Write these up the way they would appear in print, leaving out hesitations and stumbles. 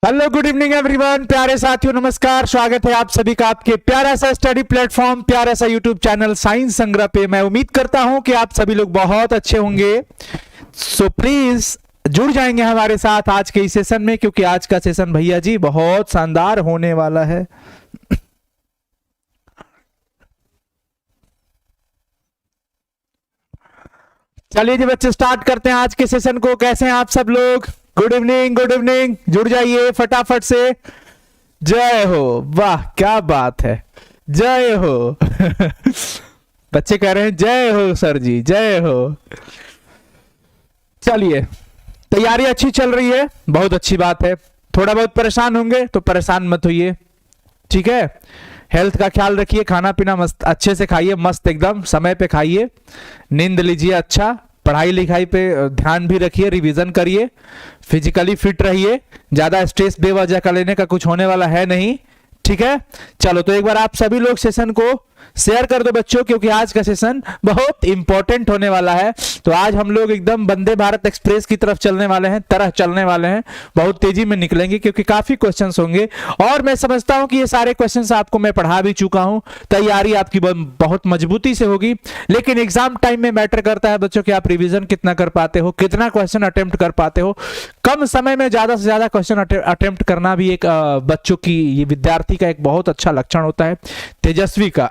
Hello good evening everyone, प्यारे साथियों नमस्कार। स्वागत है आप सभी का आपके प्यारा सा स्टडी प्लेटफॉर्म, प्यारा सा यूट्यूब चैनल साइंस संग्रह पे। मैं उम्मीद करता हूं कि आप सभी लोग बहुत अच्छे होंगे। सो प्लीज जुड़ जाएंगे हमारे साथ आज के इस सेशन में, क्योंकि आज का सेशन भैया जी बहुत शानदार होने वाला है। चलिए जी बच्चे, स्टार्ट करते हैं आज के सेशन को। कैसे हैं आप सब लोग? Good evening, good evening. जुड़ जाइए फटाफट से। जय हो, वाह क्या बात है, जय हो। बच्चे कह रहे हैं जय हो सर जी, जय हो। चलिए, तैयारी अच्छी चल रही है, बहुत अच्छी बात है। थोड़ा बहुत परेशान होंगे तो परेशान मत होइए, ठीक है। हेल्थ का ख्याल रखिए, खाना पीना मस्त अच्छे से खाइए, मस्त एकदम समय पे खाइए, नींद लीजिए अच्छा, पढ़ाई लिखाई पे ध्यान भी रखिए, रिवीजन करिए, फिजिकली फिट रहिए। ज्यादा स्ट्रेस बेवजह का लेने का कुछ होने वाला है नहीं, ठीक है। चलो तो एक बार आप सभी लोग सेशन को शेयर कर दो बच्चों, क्योंकि आज का सेशन बहुत इंपॉर्टेंट होने वाला है। तो आज हम लोग एकदम वंदे भारत एक्सप्रेस की तरफ चलने वाले हैं, तरह चलने वाले हैं, बहुत तेजी में निकलेंगे, क्योंकि काफी क्वेश्चंस होंगे। और मैं समझता हूं कि ये सारे क्वेश्चंस आपको मैं पढ़ा भी चुका हूं, तैयारी आपकी बहुत मजबूती से होगी। लेकिन एग्जाम टाइम में मैटर करता है बच्चों कि आप रिविजन कितना कर पाते हो, कितना क्वेश्चन अटेम्प्ट कर पाते हो। कम समय में ज्यादा से ज्यादा क्वेश्चन अटेम्प्ट करना भी एक बच्चों की, ये विद्यार्थी का एक बहुत अच्छा लक्षण होता है, तेजस्वी का।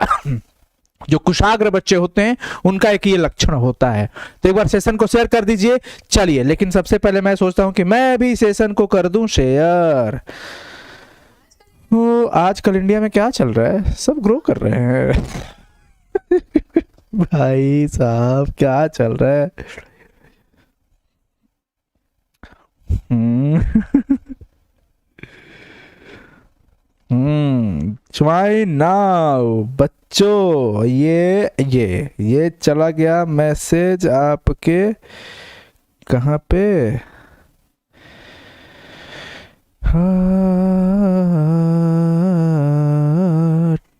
जो कुशाग्र बच्चे होते हैं उनका एक ये लक्षण होता है। तो एक बार सेशन को शेयर कर दीजिए। चलिए, लेकिन सबसे पहले मैं सोचता हूं कि मैं भी सेशन को कर दूं शेयर। तो आजकल इंडिया में क्या चल रहा है, सब ग्रो कर रहे हैं। भाई साहब क्या चल रहा है। ट्राई नाउ बच्चों। ये चला गया मैसेज आपके कहाँ पे?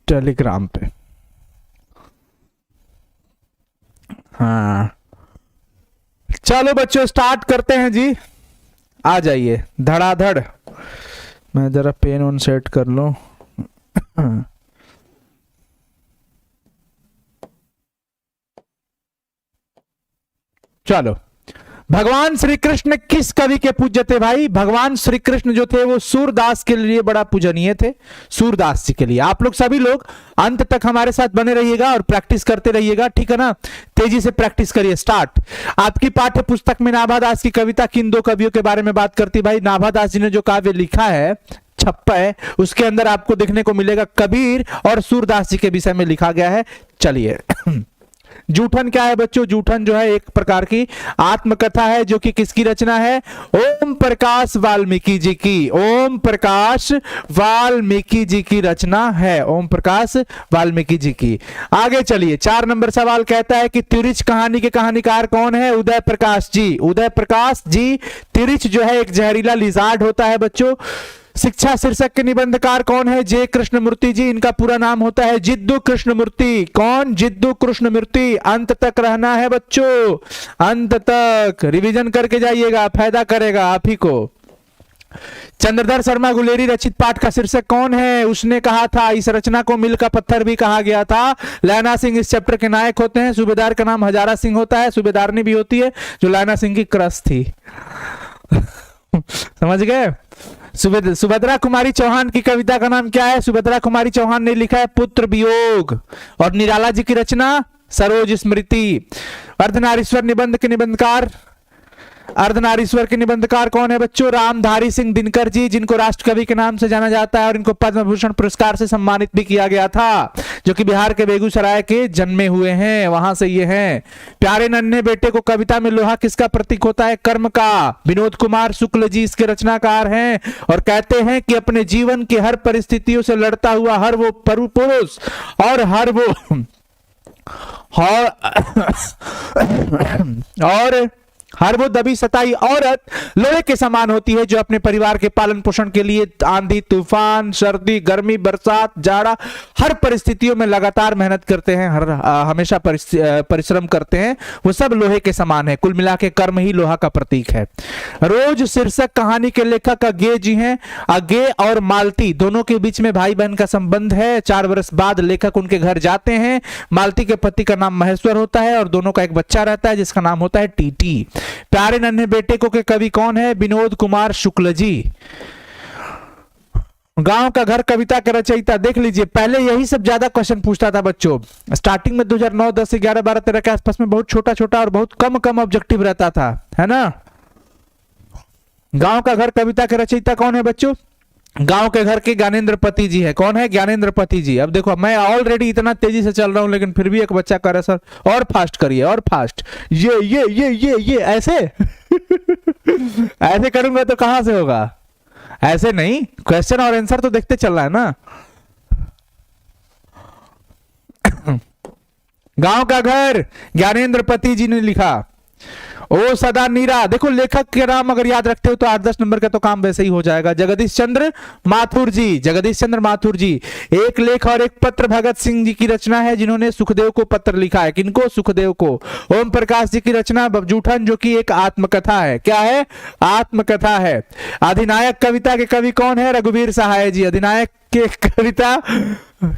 टेलीग्राम पे। हाँ चलो बच्चों, स्टार्ट करते हैं जी। आ जाइए धड़ाधड़। मैं जरा पेन ऑन सेट कर लूं। चलो, भगवान श्री कृष्ण किस कवि के पूज्य थे भाई? भगवान श्री कृष्ण जो थे वो सूरदास के लिए बड़ा पूजनीय थे, सूरदास जी के लिए। आप लोग सभी लोग अंत तक हमारे साथ बने रहिएगा और प्रैक्टिस करते रहिएगा, ठीक है ना। तेजी से प्रैक्टिस करिए। स्टार्ट। आपकी पाठ्य पुस्तक में नाभादास की कविता किन दो कवियों के बारे में बात करती भाई? नाभादास जी ने जो काव्य लिखा है, छप्पा है, उसके अंदर आपको देखने को मिलेगा कबीर और सूरदास जी के विषय में लिखा गया है। चलिए, जूठन क्या है बच्चों? जूठन जो है एक प्रकार की आत्मकथा है, जो कि किसकी रचना है? ओम प्रकाश वाल्मीकि जी की। ओम प्रकाश वाल्मीकि जी की रचना है, ओम प्रकाश वाल्मीकि जी की। आगे चलिए, 4 नंबर सवाल कहता है कि तिरिच कहानी के कहानीकार कौन है? उदय प्रकाश जी। उदय प्रकाश जी। तिरिच जो है एक जहरीला लिजार्ड होता है बच्चों। शिक्षा शीर्षक के निबंधकार कौन है? जे कृष्णमूर्ति जी। इनका पूरा नाम होता है जिद्दू कृष्णमूर्ति। कौन? जिद्दू कृष्णमूर्ति। अंत तक रहना है बच्चों, अंत तक रिवीजन करके जाइएगा, फायदा करेगा आप ही को। चंद्रधर शर्मा गुलेरी रचित पाठ का शीर्षक कौन है? उसने कहा था, इस रचना को मिल का पत्थर भी कहा गया था। लैना सिंह इस चैप्टर के नायक होते हैं। सूबेदार का नाम हजारा सिंह होता है, सूबेदारनी भी होती है, जो लैना सिंह की क्रश थी। समझ गए? सुभद्रा कुमारी चौहान की कविता का नाम क्या है? सुभद्रा कुमारी चौहान ने लिखा है पुत्र वियोग। और निराला जी की रचना सरोज स्मृति। अर्धनारीश्वर निबंध के निबंधकार, अर्धनारीश्वर के निबंधकार कौन है बच्चों? रामधारी सिंह दिनकर जी, जिनको राष्ट्र कवि के नाम से जाना जाता है, और इनको पद्म भूषण पुरस्कार से सम्मानित भी किया गया था, जो कि बिहार के बेगूसराय के जन्मे हुए हैं, वहां से ये हैं। प्यारे नन्हे बेटे को कविता में लोहा किसका प्रतीक होता है? कर्म का। विनोद कुमार शुक्ल जी इसके रचनाकार हैं, और कहते हैं कि अपने जीवन की हर परिस्थितियों से लड़ता हुआ हर वो पुरुष और हर वो और हर वो दबी सताई औरत लोहे के समान होती है जो अपने परिवार के पालन पोषण के लिए आंधी तूफान सर्दी गर्मी बरसात जाड़ा हर परिस्थितियों में लगातार मेहनत करते हैं, हमेशा परिश्रम करते हैं, वो सब लोहे के समान है। कुल मिला के कर्म ही लोहा का प्रतीक है। रोज शीर्षक कहानी के लेखक अज्ञे जी हैं। अज्ञे और मालती दोनों के बीच में भाई बहन का संबंध है। 4 वर्ष बाद लेखक उनके घर जाते हैं। मालती के पति का नाम महेश्वर होता है और दोनों का एक बच्चा रहता है जिसका नाम होता है टीटी। प्यारे नन्हे बेटे को के कवि कौन है? विनोद कुमार शुक्ल जी। गांव का घर कविता के रचयिता देख लीजिए, पहले यही सब ज्यादा क्वेश्चन पूछता था बच्चों। स्टार्टिंग में 2009, 10, 11, 12, 13 के आसपास में बहुत छोटा छोटा और बहुत कम कम ऑब्जेक्टिव रहता था, है ना। गांव का घर कविता के रचयिता कौन है बच्चों? गांव के घर के ज्ञानेंद्र पति जी है। कौन है? ज्ञानेंद्र पति जी। अब देखो मैं ऑलरेडी इतना तेजी से चल रहा हूं लेकिन फिर भी एक बच्चा कह रहा है सर और फास्ट करिए और फास्ट, ये ऐसे ऐसे करूंगा तो कहां से होगा? ऐसे नहीं, क्वेश्चन और आंसर तो देखते चल रहा है ना। गांव का घर ज्ञानेंद्र पति जी ने लिखा। ओ सदा नीरा, देखो लेखक के नाम अगर याद रखते हो तो 8-10 नंबर का तो काम वैसे ही हो जाएगा। जगदीश चंद्र माथुर जी, जगदीश चंद्र माथुर जी। एक लेख और एक पत्र भगत सिंह जी की रचना है जिन्होंने सुखदेव को पत्र लिखा है। किनको? सुखदेव को। ओम प्रकाश जी की रचना जूठन जो कि एक आत्मकथा है। क्या है? आत्मकथा है। अधिनायक कविता के कवि कौन है? रघुवीर सहाय जी। अधिनायक के कविता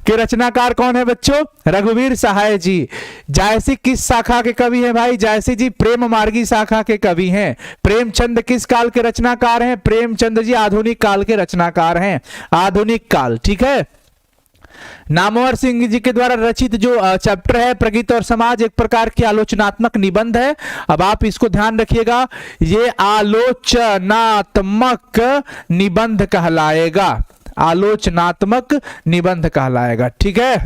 के रचनाकार कौन है बच्चों? रघुवीर सहाय जी। जायसी किस शाखा के कवि हैं भाई? जायसी जी प्रेम मार्गी शाखा के कवि हैं। प्रेमचंद किस काल के रचनाकार हैं? प्रेमचंद जी आधुनिक काल के रचनाकार हैं। आधुनिक काल, ठीक है। नामवर सिंह जी के द्वारा रचित जो चैप्टर है प्रगति और समाज, एक प्रकार की आलोचनात्मक निबंध है। अब आप इसको ध्यान रखिएगा, ये आलोचनात्मक निबंध कहलाएगा। आलोचनात्मक निबंध कहलाएगा, ठीक है।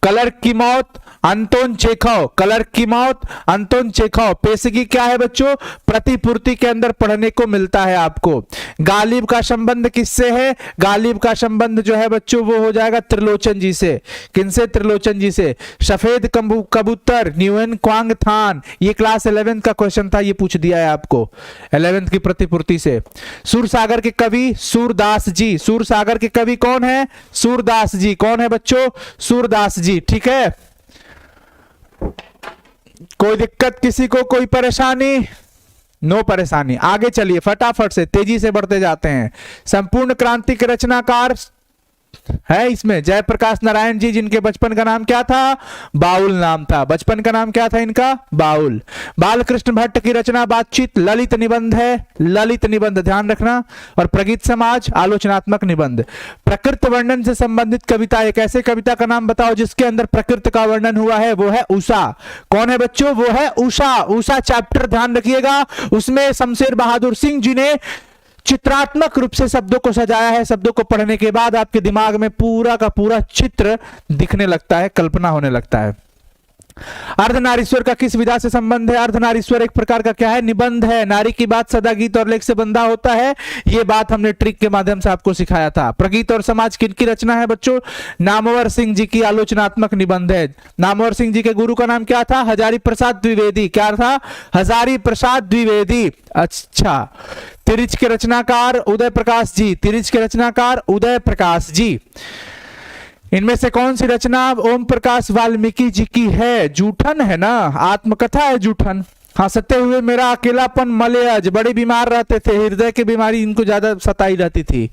कलर की मौत अंतोन चेखव। कलर की मौत अंतोन चेखव। पेशगी क्या है बच्चों? प्रतिपूर्ति के अंदर पढ़ने को मिलता है आपको। गालिब का संबंध किससे है? गालिब का संबंध जो है बच्चों वो हो जाएगा त्रिलोचन जी से। किनसे? त्रिलोचन जी से। सफेद कबूतर न्यूएन क्वांग थान, ये क्लास 11th का क्वेश्चन था, ये पूछ दिया है आपको 11th की प्रतिपूर्ति से। सूरसागर के कवि सूरदास जी। सूरसागर के कवि कौन है? सूरदास जी। कौन है बच्चों? सूरदास जी, ठीक है। कोई दिक्कत किसी को? कोई परेशानी? नो परेशानी। आगे चलिए फटाफट से, तेजी से बढ़ते जाते हैं। संपूर्ण क्रांति के रचनाकार है इसमें जयप्रकाश नारायण जी, जिनके बचपन का नाम क्या था? बाउल नाम था। बचपन का नाम क्या था इनका? बाउल। बालकृष्ण भट्ट की रचना बातचीत ललित निबंध है। ललित निबंध ध्यान रखना। और प्रगति समाज आलोचनात्मक निबंध। प्रकृति वर्णन से संबंधित कविता, एक ऐसे कविता का नाम बताओ जिसके अंदर प्रकृति का वर्णन हुआ है, वो है उषा। कौन है बच्चों? वो है उषा। उषा चैप्टर ध्यान रखिएगा, उसमें शमशेर बहादुर सिंह जी ने चित्रात्मक रूप से शब्दों को सजाया है। शब्दों को पढ़ने के बाद आपके दिमाग में पूरा का पूरा चित्र दिखने लगता है, कल्पना होने लगता है। अर्धनारीश्वर का किस विधा से संबंध है? अर्धनारीश्वर एक प्रकार का क्या है? निबंध है। नारी की बात सदा गीत और लेख से बंधा होता है, ये बात हमने ट्रिक के माध्यम से आपको सिखाया था। प्रगति और समाज किनकी रचना है बच्चों? नामवर सिंह जी की आलोचनात्मक निबंध है। नामवर सिंह जी के गुरु का नाम क्या था? हजारी प्रसाद द्विवेदी। क्या था? हजारी प्रसाद द्विवेदी। अच्छा। तिरिच के रचनाकार उदय प्रकाश जी। तिरिच के रचनाकार उदय प्रकाश जी। इनमें से कौन सी रचना ओम प्रकाश वाल्मीकि जी की है? जूठन है ना, आत्मकथा है जूठन। हंसते हुए मेरा अकेलापन मलयज, बड़े बीमार रहते थे, हृदय की बीमारी इनको ज्यादा सताई रहती थी।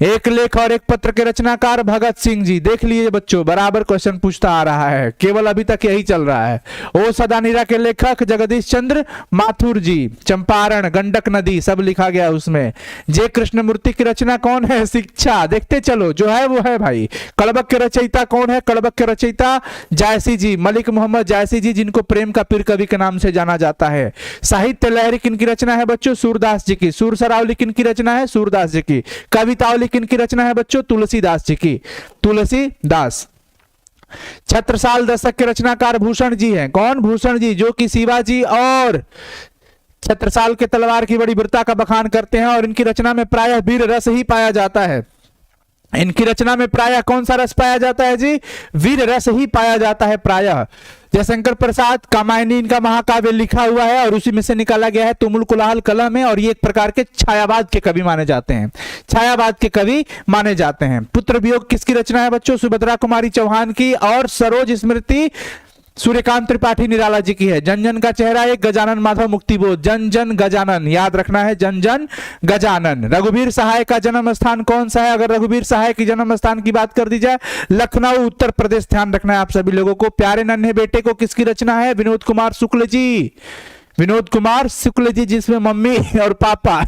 एक लेख और एक पत्र के रचनाकार भगत सिंह जी। देख लीजिए बच्चों, बराबर क्वेश्चन पूछता आ रहा है, केवल अभी तक यही चल रहा है। ओ सदानीरा के लेखक जगदीश चंद्र माथुर जी। चंपारण, गंडक नदी सब लिखा गया उसमें। जे कृष्णमूर्ति की रचना कौन है? शिक्षा। देखते चलो, जो है वो है भाई। कड़बक के रचयिता कौन है? कड़बक के रचयिता जायसी जी, मलिक मोहम्मद जायसी जी, जिनको प्रेम का पीर कवि के नाम से जाना जाता है। साहित्य लहरी किनकी रचना है बच्चों? सूरदास जी की। सुर सरावली किनकी रचना है? सूरदास जी की। कवितावली किनकी रचना है बच्चों? तुलसीदास जी की। तुलसीदास। छत्रसाल दशक के रचनाकार भूषण जी हैं। कौन? भूषण जी, जो कि शिवाजी और छत्रसाल के तलवार की बड़ी वीरता का बखान करते हैं और इनकी रचना में प्रायः वीर रस ही पाया जाता है। इनकी रचना में प्रायः कौन सा रस पाया जाता है जी? वीर रस ही पाया जाता है प्रायः। जयशंकर प्रसाद कामायनी इनका महाकाव्य लिखा हुआ है और उसी में से निकाला गया है तुमुल कुलाहल कलम है। और ये एक प्रकार के छायावाद के कवि माने जाते हैं, छायावाद के कवि माने जाते हैं। पुत्र वियोग किसकी रचना है बच्चों? सुभद्रा कुमारी चौहान की। और सरोज स्मृति सूर्यकांत त्रिपाठी निराला जी की है। जन जन का चेहरा एक, गजानन माधव मुक्तिबोध। जन जन गजानन याद रखना है, जन जन गजानन। रघुवीर सहाय का जन्म स्थान कौन सा है? अगर रघुवीर सहाय की जन्म स्थान की बात कर दी जाए, लखनऊ उत्तर प्रदेश। ध्यान रखना है आप सभी लोगों को। प्यारे नन्हे बेटे को किसकी रचना है? विनोद कुमार शुक्ल जी, विनोद कुमार शुक्ल जी, जिसमें मम्मी और पापा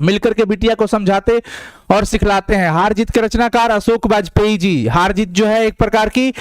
मिलकर के बिटिया को समझाते और सिखलाते हैं। हार जीत के रचनाकार अशोक वाजपेयी जी। हार जीत जो है एक प्रकार की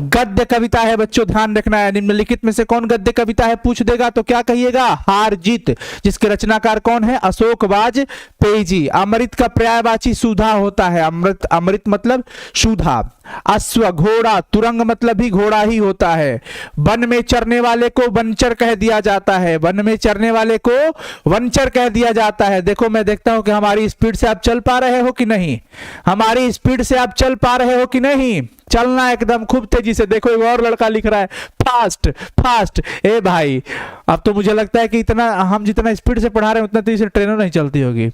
गद्य कविता है बच्चों, ध्यान रखना है। निम्नलिखित में से कौन गद्य कविता है पूछ देगा तो क्या कहिएगा? हार जीत, जिसके रचनाकार कौन है? अशोक वाजपेयी जी। अमृत का पर्यायवाची सुधा होता है। अमृत, अमृत मतलब सुधा। अश्व, घोड़ा, तुरंग मतलब भी घोड़ा ही होता है। वन में चरने वाले को वनचर कह दिया जाता है। वन में चरने वाले को वनचर कह दिया जाता है। देखो मैं देखता हूं कि हमारी स्पीड से आप चल पा रहे हो कि नहीं, हमारी स्पीड से आप चल पा रहे हो कि नहीं? चलना एकदम खूब तेजी से। देखो एक और लड़का लिख रहा है फास्ट फास्ट। ए भाई, अब तो मुझे लगता है कि इतना हम जितना स्पीड से पढ़ा रहे हैं उतना तेजी से ट्रेनों नहीं चलती होगी,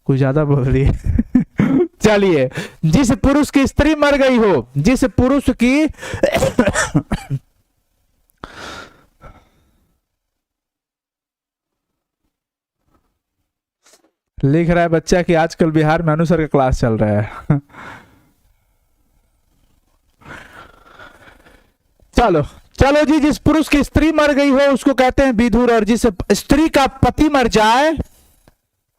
कुछ ज्यादा बोल रही है। चलिए, जिस पुरुष की स्त्री मर गई हो, जिस पुरुष की लिख रहा है बच्चा कि आजकल बिहार में अनुसर का क्लास चल रहा है। चलो चलो जी, जिस पुरुष की स्त्री मर गई हो उसको कहते हैं विधुर। और जिस स्त्री का पति मर जाए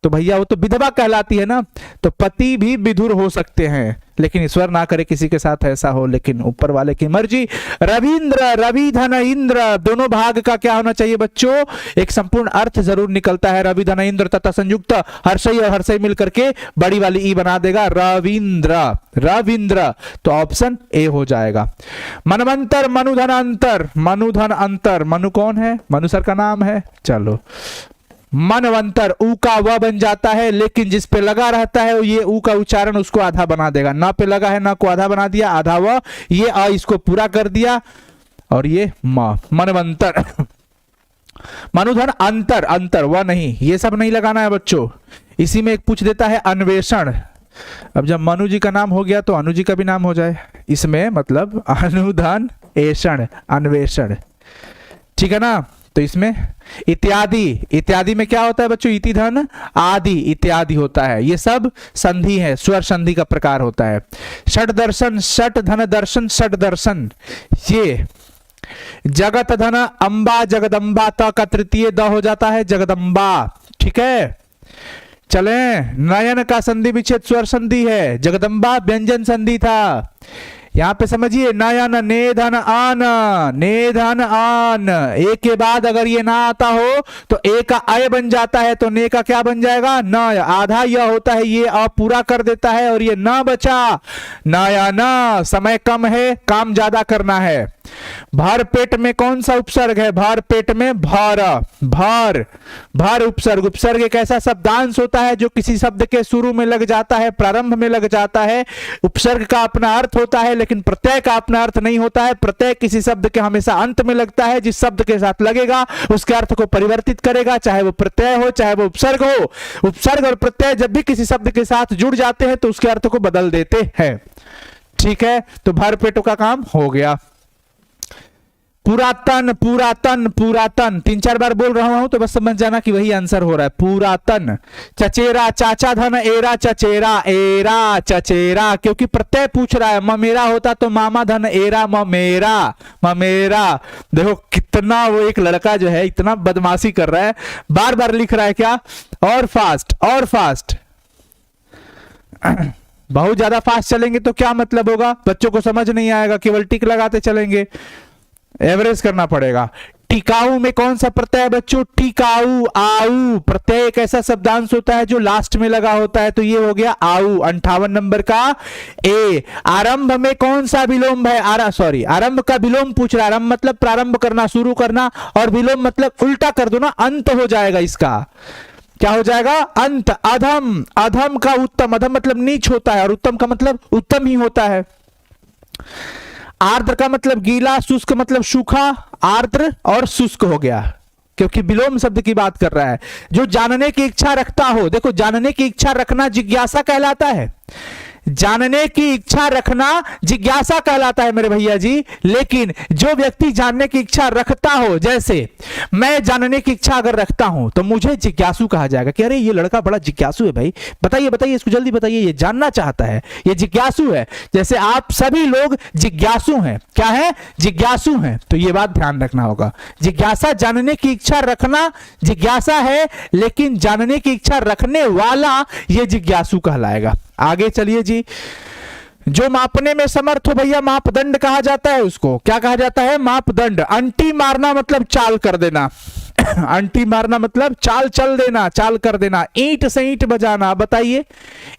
तो भैया वो तो विधवा कहलाती है ना, तो पति भी विधुर हो सकते हैं, लेकिन ईश्वर ना करे किसी के साथ ऐसा हो, लेकिन ऊपर वाले की मर्जी। रविंद्र, रवि धन इंद्र, दोनों भाग का क्या होना चाहिए बच्चों? एक संपूर्ण अर्थ जरूर निकलता है। रवि धन इंद्र तथा संयुक्त हर्षई और हर्षई मिलकर के बड़ी वाली ई बना देगा रविंद्र, रविंद्र। तो ऑप्शन ए हो जाएगा। मनवंतर, मनुधन अंतर, मनुधन अंतर। मनु कौन है? मनु सर का नाम है। चलो, मनवंतर, ऊ का व बन जाता है, लेकिन जिस पे लगा रहता है ये ऊ का उच्चारण उसको आधा बना देगा। ना पे लगा है ना को आधा बना दिया, आधा व, ये अ इसको पूरा कर दिया और ये म, मनवंतर। मनुधन अंतर, अंतर व नहीं, ये सब नहीं लगाना है बच्चों। इसी में एक पूछ देता है अन्वेषण। अब जब मनु जी का नाम हो गया तो अनु जी का भी नाम हो जाए इसमें, मतलब अनुधन एषण, अन्वेषण, ठीक है ना। तो इसमें इत्यादि, इत्यादि में क्या होता है बच्चों? इति धन आदि, इत्यादि होता है। ये सब संधि है, स्वर संधि का प्रकार होता है। षट दर्शन, षट धन दर्शन, षट दर्शन। ये जगत धन अंबा, जगदम्बा, त का तृतीय द हो जाता है जगदम्बा, ठीक है। चले, नयन का संधि विच्छेद स्वर संधि है, जगदम्बा व्यंजन संधि था। यहां पे समझिए, नयन, नेधन आन, नेधन आन, ए के बाद अगर ये ना आता हो तो ए का अय बन जाता है, तो ने का क्या बन जाएगा? न। आधा यह होता है, ये अ पूरा कर देता है और ये न बचा। नयन, समय कम है, काम ज्यादा करना है। भर पेट में कौन सा उपसर्ग है? भर पेट में भर, भर, भर उपसर्ग। उपसर्ग एक ऐसा शब्दांश होता है जो किसी शब्द के शुरू में लग जाता है, प्रारंभ में लग जाता है। उपसर्ग का अपना अर्थ होता है लेकिन प्रत्यय का अपना अर्थ नहीं होता है। प्रत्यय किसी शब्द के हमेशा अंत में लगता है, जिस शब्द के साथ लगेगा उसके अर्थ को परिवर्तित करेगा, चाहे वो प्रत्यय हो चाहे वो उपसर्ग हो। उपसर्ग और प्रत्यय जब भी किसी शब्द के साथ जुड़ जाते हैं तो उसके अर्थ को बदल देते हैं, ठीक है। तो भर पेटों का काम हो गया। पुरातन, पुरातन, पुरातन, 3-4 बार बोल रहा हूं तो बस समझ जाना कि वही आंसर हो रहा है, पुरातन। चचेरा, चाचा धन एरा, चचेरा, एरा चचेरा, क्योंकि प्रत्यय पूछ रहा है। ममेरा होता तो मामा धन एरा, ममेरा, ममेरा। देखो कितना वो एक लड़का जो है इतना बदमाशी कर रहा है, बार बार लिख रहा है क्या? और फास्ट, और फास्ट। बहुत ज्यादा फास्ट चलेंगे तो क्या मतलब होगा? बच्चों को समझ नहीं आएगा, केवल टिक लगाते चलेंगे, एवरेज करना पड़ेगा। टिकाऊ में कौन सा प्रत्यय है बच्चों? टिकाऊ, आऊ। प्रत्यय एक ऐसा शब्दांश होता है जो लास्ट में लगा होता है, तो ये हो गया आऊ, 58 नंबर का ए। आरंभ में कौन सा विलोम है? सॉरी, आरंभ का विलोम पूछ रहा है। आरंभ मतलब प्रारंभ करना, शुरू करना, और विलोम मतलब उल्टा कर दो ना, अंत हो जाएगा इसका। क्या हो जाएगा? अंत। अधम, अधम का उत्तम, अधम मतलब नीच होता है और उत्तम का मतलब उत्तम ही होता है। आर्द्र का मतलब गीला, शुष्क मतलब सूखा, आर्द्र और शुष्क हो गया, क्योंकि विलोम शब्द की बात कर रहा है। जो जानने की इच्छा रखता हो, देखो जानने की इच्छा रखना जिज्ञासा कहलाता है, जानने की इच्छा रखना जिज्ञासा कहलाता है मेरे भैया जी। लेकिन जो व्यक्ति जानने की इच्छा रखता हो, जैसे मैं जानने की इच्छा अगर रखता हूं तो मुझे जिज्ञासु कहा जाएगा कि अरे ये लड़का बड़ा जिज्ञासु है भाई, बताइए बताइए इसको जल्दी बताइए, ये जानना चाहता है, ये जिज्ञासु है। जैसे आप सभी लोग जिज्ञासु हैं, क्या है? जिज्ञासु हैं। तो ये बात ध्यान रखना होगा, जिज्ञासा जानने की इच्छा रखना जिज्ञासा है, लेकिन जानने की इच्छा रखने वाला ये जिज्ञासु कहलाएगा। आगे चलिए जी। जो मापने में समर्थ हो भैया मापदंड कहा जाता है, उसको क्या कहा जाता है? मापदंड। अंटी मारना मतलब चाल कर देना अंटी मारना मतलब चाल चल देना, चाल कर देना। ईंट से ईंट बजाना, बताइए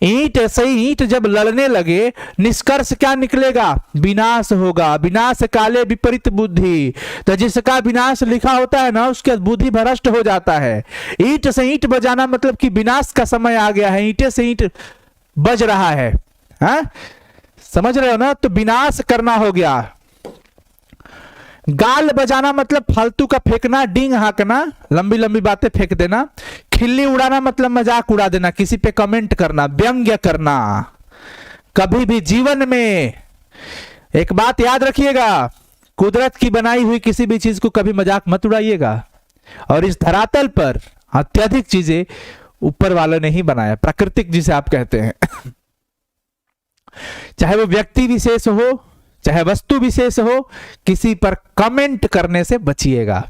ईंट से ईंट जब लड़ने लगे निष्कर्ष क्या निकलेगा? विनाश होगा। विनाश काले विपरीत बुद्धि, तो जिसका विनाश लिखा होता है ना उसके बुद्धि भ्रष्ट हो जाता है। ईंट से ईंट बजाना मतलब कि विनाश का समय आ गया है, ईंटे से ईंट बज रहा है, हा? समझ रहे हो ना? तो विनाश करना हो गया। गाल बजाना मतलब फालतू का फेंकना, डींग हाँकना, लंबी लंबी बातें फेंक देना। खिल्ली उड़ाना मतलब मजाक उड़ा देना, किसी पे कमेंट करना, व्यंग्य करना। कभी भी जीवन में एक बात याद रखिएगा, कुदरत की बनाई हुई किसी भी चीज को कभी मजाक मत उड़ाइएगा। और इस धरातल पर अत्यधिक चीजें ऊपर वाले ने ही बनाया, प्राकृतिक जिसे आप कहते हैं चाहे वो व्यक्ति विशेष हो चाहे वस्तु विशेष हो, किसी पर कमेंट करने से बचिएगा।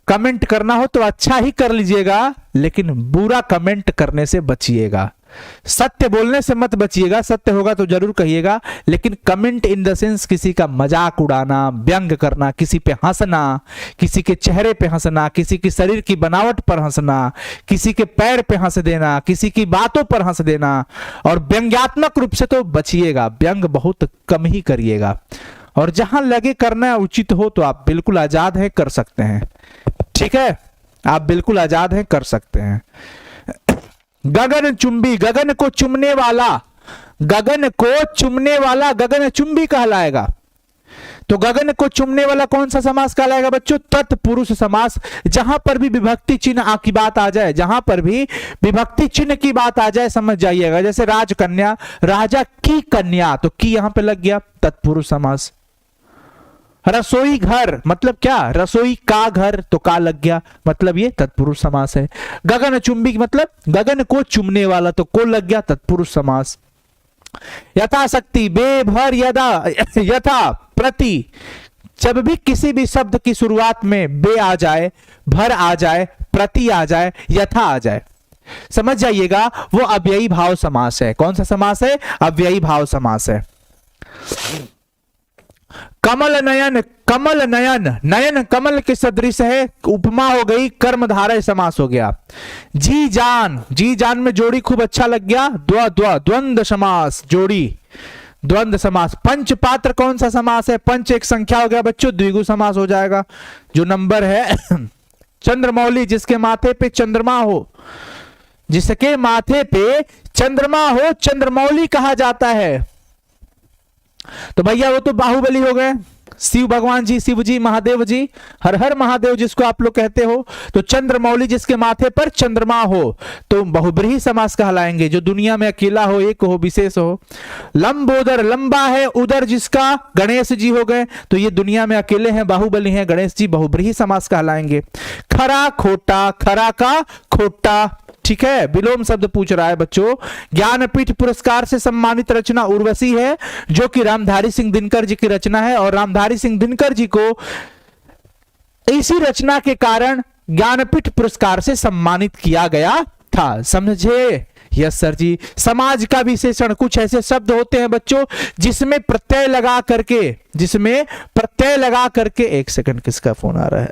कमेंट करना हो तो अच्छा ही कर लीजिएगा, लेकिन बुरा कमेंट करने से बचिएगा। सत्य बोलने से मत बचिएगा, सत्य होगा तो जरूर कहिएगा, लेकिन कमेंट इन द सेंस किसी का मजाक उड़ाना, व्यंग करना, किसी पे हंसना, किसी के चेहरे पे हंसना, किसी की शरीर की बनावट पर हंसना, किसी के पैर पे हंस देना, किसी की बातों पर हंस देना, और व्यंग्यात्मक रूप से तो बचिएगा, व्यंग बहुत कम ही करिएगा। और जहां लगे करना उचित हो तो आप बिल्कुल आजाद हैं, कर सकते हैं, ठीक है? आप बिल्कुल आजाद हैं, कर सकते हैं। गगन चुंबी, गगन को चुमने वाला, गगन को चुमने वाला गगन चुंबी कहलाएगा। तो गगन को चुमने वाला कौन सा समास कहलाएगा बच्चों? तत्पुरुष समास। जहां पर भी विभक्ति चिन्ह की बात आ जाए, जहां पर भी विभक्ति चिन्ह की बात आ जाए समझ जाइएगा। जैसे राजकन्या, राजा की कन्या, तो की यहां पे लग गया, तत्पुरुष समास। रसोई घर मतलब क्या? रसोई का घर, तो का लग गया, मतलब ये तत्पुरुष समास है। गगन चुंबी मतलब गगन को चुमने वाला, तो को लग गया, तत्पुरुष समास। यथाशक्ति, बे भर यदा, यथा प्रति, जब भी किसी भी शब्द की शुरुआत में बे आ जाए, भर आ जाए, प्रति आ जाए, यथा आ जाए, समझ जाइएगा वो अव्ययी भाव समास है। कौन सा समास है? अव्ययी भाव समास है। कमल नयन, कमल नयन, नयन कमल के सदृश है, उपमा हो गई, कर्मधारय समास हो गया। जी जान, जी जान में जोड़ी खूब अच्छा लग गया, द्वंद्व समास, जोड़ी द्वंद्व समास। पंच पात्र कौन सा समास है? पंच एक संख्या हो गया बच्चों, द्विगु समास हो जाएगा। जो नंबर है चंद्रमौली, जिसके माथे पे चंद्रमा हो, जिसके माथे पे चंद्रमा हो, चंद्रमौली कहा जाता है। तो भैया वो तो बाहुबली हो गए, शिव भगवान जी, शिव जी, महादेव जी, हर हर महादेव जिसको आप लोग कहते हो। तो चंद्रमौली जिसके माथे पर चंद्रमा हो, तो बहुब्रीहि समास कहलाएंगे। जो दुनिया में अकेला हो, एक हो, विशेष हो। लंबोदर, लंबा है उदर जिसका, गणेश जी हो गए, तो ये दुनिया में अकेले हैं, बाहुबली हैं गणेश जी, बहुब्रीहि समास कहलाएंगे। खरा खोटा, खरा का खोटा, ठीक है? विलोम शब्द पूछ रहा है बच्चों। ज्ञानपीठ पुरस्कार से सम्मानित रचना उर्वशी है, जो कि रामधारी सिंह दिनकर जी की रचना है, और रामधारी सिंह दिनकर जी को इसी रचना के कारण ज्ञानपीठ पुरस्कार से सम्मानित किया गया था। समझे? यस सर जी। समाज का विशेषण, कुछ ऐसे शब्द होते हैं बच्चों जिसमें प्रत्यय लगा करके, जिसमें प्रत्यय लगा करके, एक सेकंड किसका फोन आ रहा है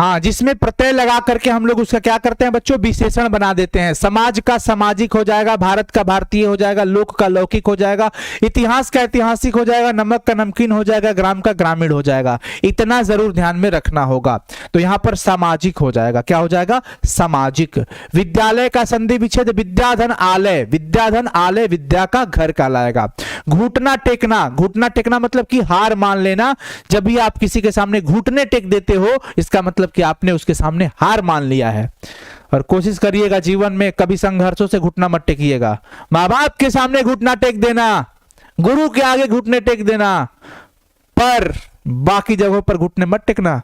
हाँ, जिसमें प्रत्यय लगा करके हम लोग उसका क्या करते हैं बच्चों, विशेषण बना देते हैं। समाज का सामाजिक हो जाएगा, भारत का भारतीय हो जाएगा, लोक का लौकिक हो जाएगा, इतिहास का ऐतिहासिक हो जाएगा, नमक का नमकीन हो जाएगा, ग्राम का ग्रामीण हो जाएगा। इतना जरूर ध्यान में रखना होगा। तो यहां पर सामाजिक हो जाएगा, क्या हो जाएगा, सामाजिक। विद्यालय का संधि विच्छेद विद्याधन आलय, विद्याधन आलय विद्या का घर कहलाएगा। घुटना टेकना, घुटना टेकना मतलब कि हार मान लेना। जब भी आप किसी के सामने घुटने टेक देते हो, इसका मतलब कि आपने उसके सामने हार मान लिया है। और कोशिश करिएगा जीवन में कभी संघर्षों से घुटना मत टेकिएगा। माँ बाप के सामने घुटना टेक देना, गुरु के आगे घुटने टेक देना, पर बाकी जगहों पर घुटने मत टेकना।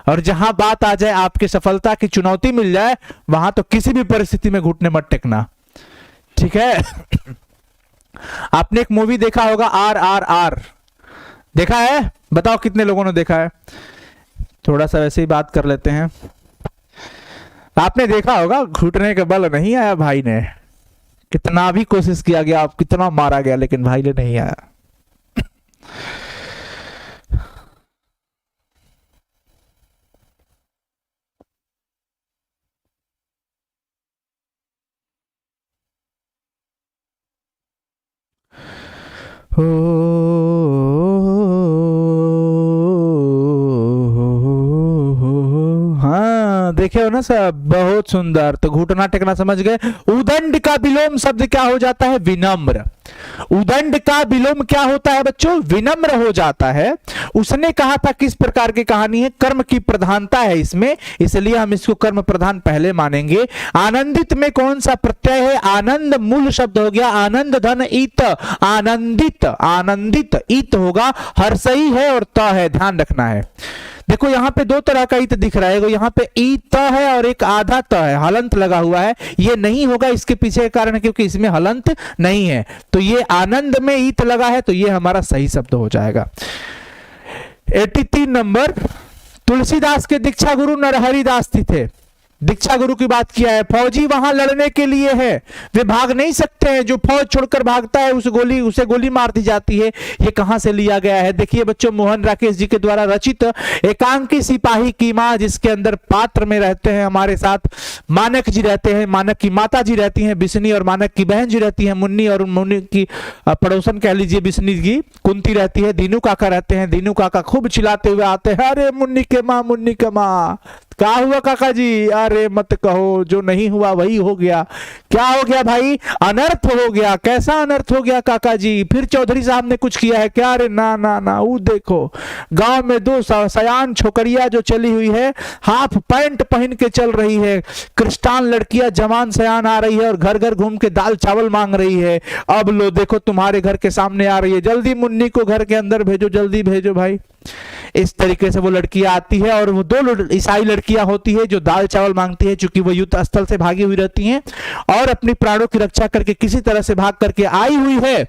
और जहां बात आ जाए आपकी सफलता की चुनौती मिल जाए, वहां तो किसी भी परिस्थिति में घुटने मत टेकना, ठीक है। आपने एक मूवी देखा होगा RRR, देखा है? बताओ कितने लोगों ने देखा है? थोड़ा सा वैसे ही बात कर लेते हैं। आपने देखा होगा, घुटने के बल नहीं आया भाई ने, कितना भी कोशिश किया गया, आप कितना मारा गया, लेकिन भाई ने नहीं आया। हाँ, देखे हो ना सब, बहुत सुंदर। तो घुटना टेकना समझ गए। उदंड का विलोम शब्द क्या हो जाता है, विनम्र। उदंड का विलोम क्या होता है बच्चों, विनम्र हो जाता है। उसने कहा था किस प्रकार की कहानी है, कर्म की प्रधानता है इसमें, इसलिए हम इसको कर्म प्रधान पहले मानेंगे। आनंदित में कौन सा प्रत्यय है, आनंद मूल शब्द हो गया, आनंद धन इत, आनंदित, आनंदित इत होगा, हर्षई है और त है, ध्यान रखना है। देखो यहां पे दो तरह का इत दिख रहा है, यहां पे ई त है और एक आधा त है, हलंत लगा हुआ है। ये नहीं होगा, इसके पीछे का कारण है क्योंकि इसमें हलंत नहीं है। तो ये आनंद में ईत लगा है, तो ये हमारा सही शब्द हो जाएगा। 83 नंबर, तुलसीदास के दीक्षा गुरु नरहरिदास जी थे। दीक्षा गुरु की बात किया है। फौजी वहां लड़ने के लिए है, वे भाग नहीं सकते हैं। जो फौज छोड़कर भागता है उसे गोली मार दी जाती है। ये कहां से लिया गया है, देखिए बच्चों, मोहन राकेश जी के द्वारा रचित एकांकी सिपाही की मां, जिसके अंदर पात्र में रहते हैं हमारे साथ मानक जी रहते हैं, मानक की माता जी रहती हैं बिस्नी, और मानक की बहन जी रहती है मुन्नी, और मुन्नी की पड़ोसन कह लीजिए बिस्नी की कुंती रहती है। दीनू काका रहते हैं। दीनू काका खूब चिल्लाते हुए आते हैं, अरे मुन्नी के माँ, मुन्नी के माँ, क्या हुआ काका जी? अरे मत कहो, जो नहीं हुआ वही हो गया। क्या हो गया भाई? अनर्थ हो गया। कैसा अनर्थ हो गया काका जी? फिर चौधरी साहब ने कुछ किया है क्या? अरे ना ना ना, वो देखो गांव में दो सयान छोकरिया जो चली हुई है, हाफ पैंट पहन के चल रही है, क्रिस्टान लड़कियां जवान सयान आ रही है और घर घर घूम के दाल चावल मांग रही है। अब लो देखो तुम्हारे घर के सामने आ रही है, जल्दी मुन्नी को घर के अंदर भेजो, जल्दी भेजो भाई। इस तरीके से वो लड़कियां आती है, और वो दो ईसाई लड़कियां होती है जो दाल चावल मांगती है, चूंकि वो युद्ध स्थल से भागी हुई रहती हैं और अपनी प्राणों की रक्षा करके किसी तरह से भाग करके आई हुई है।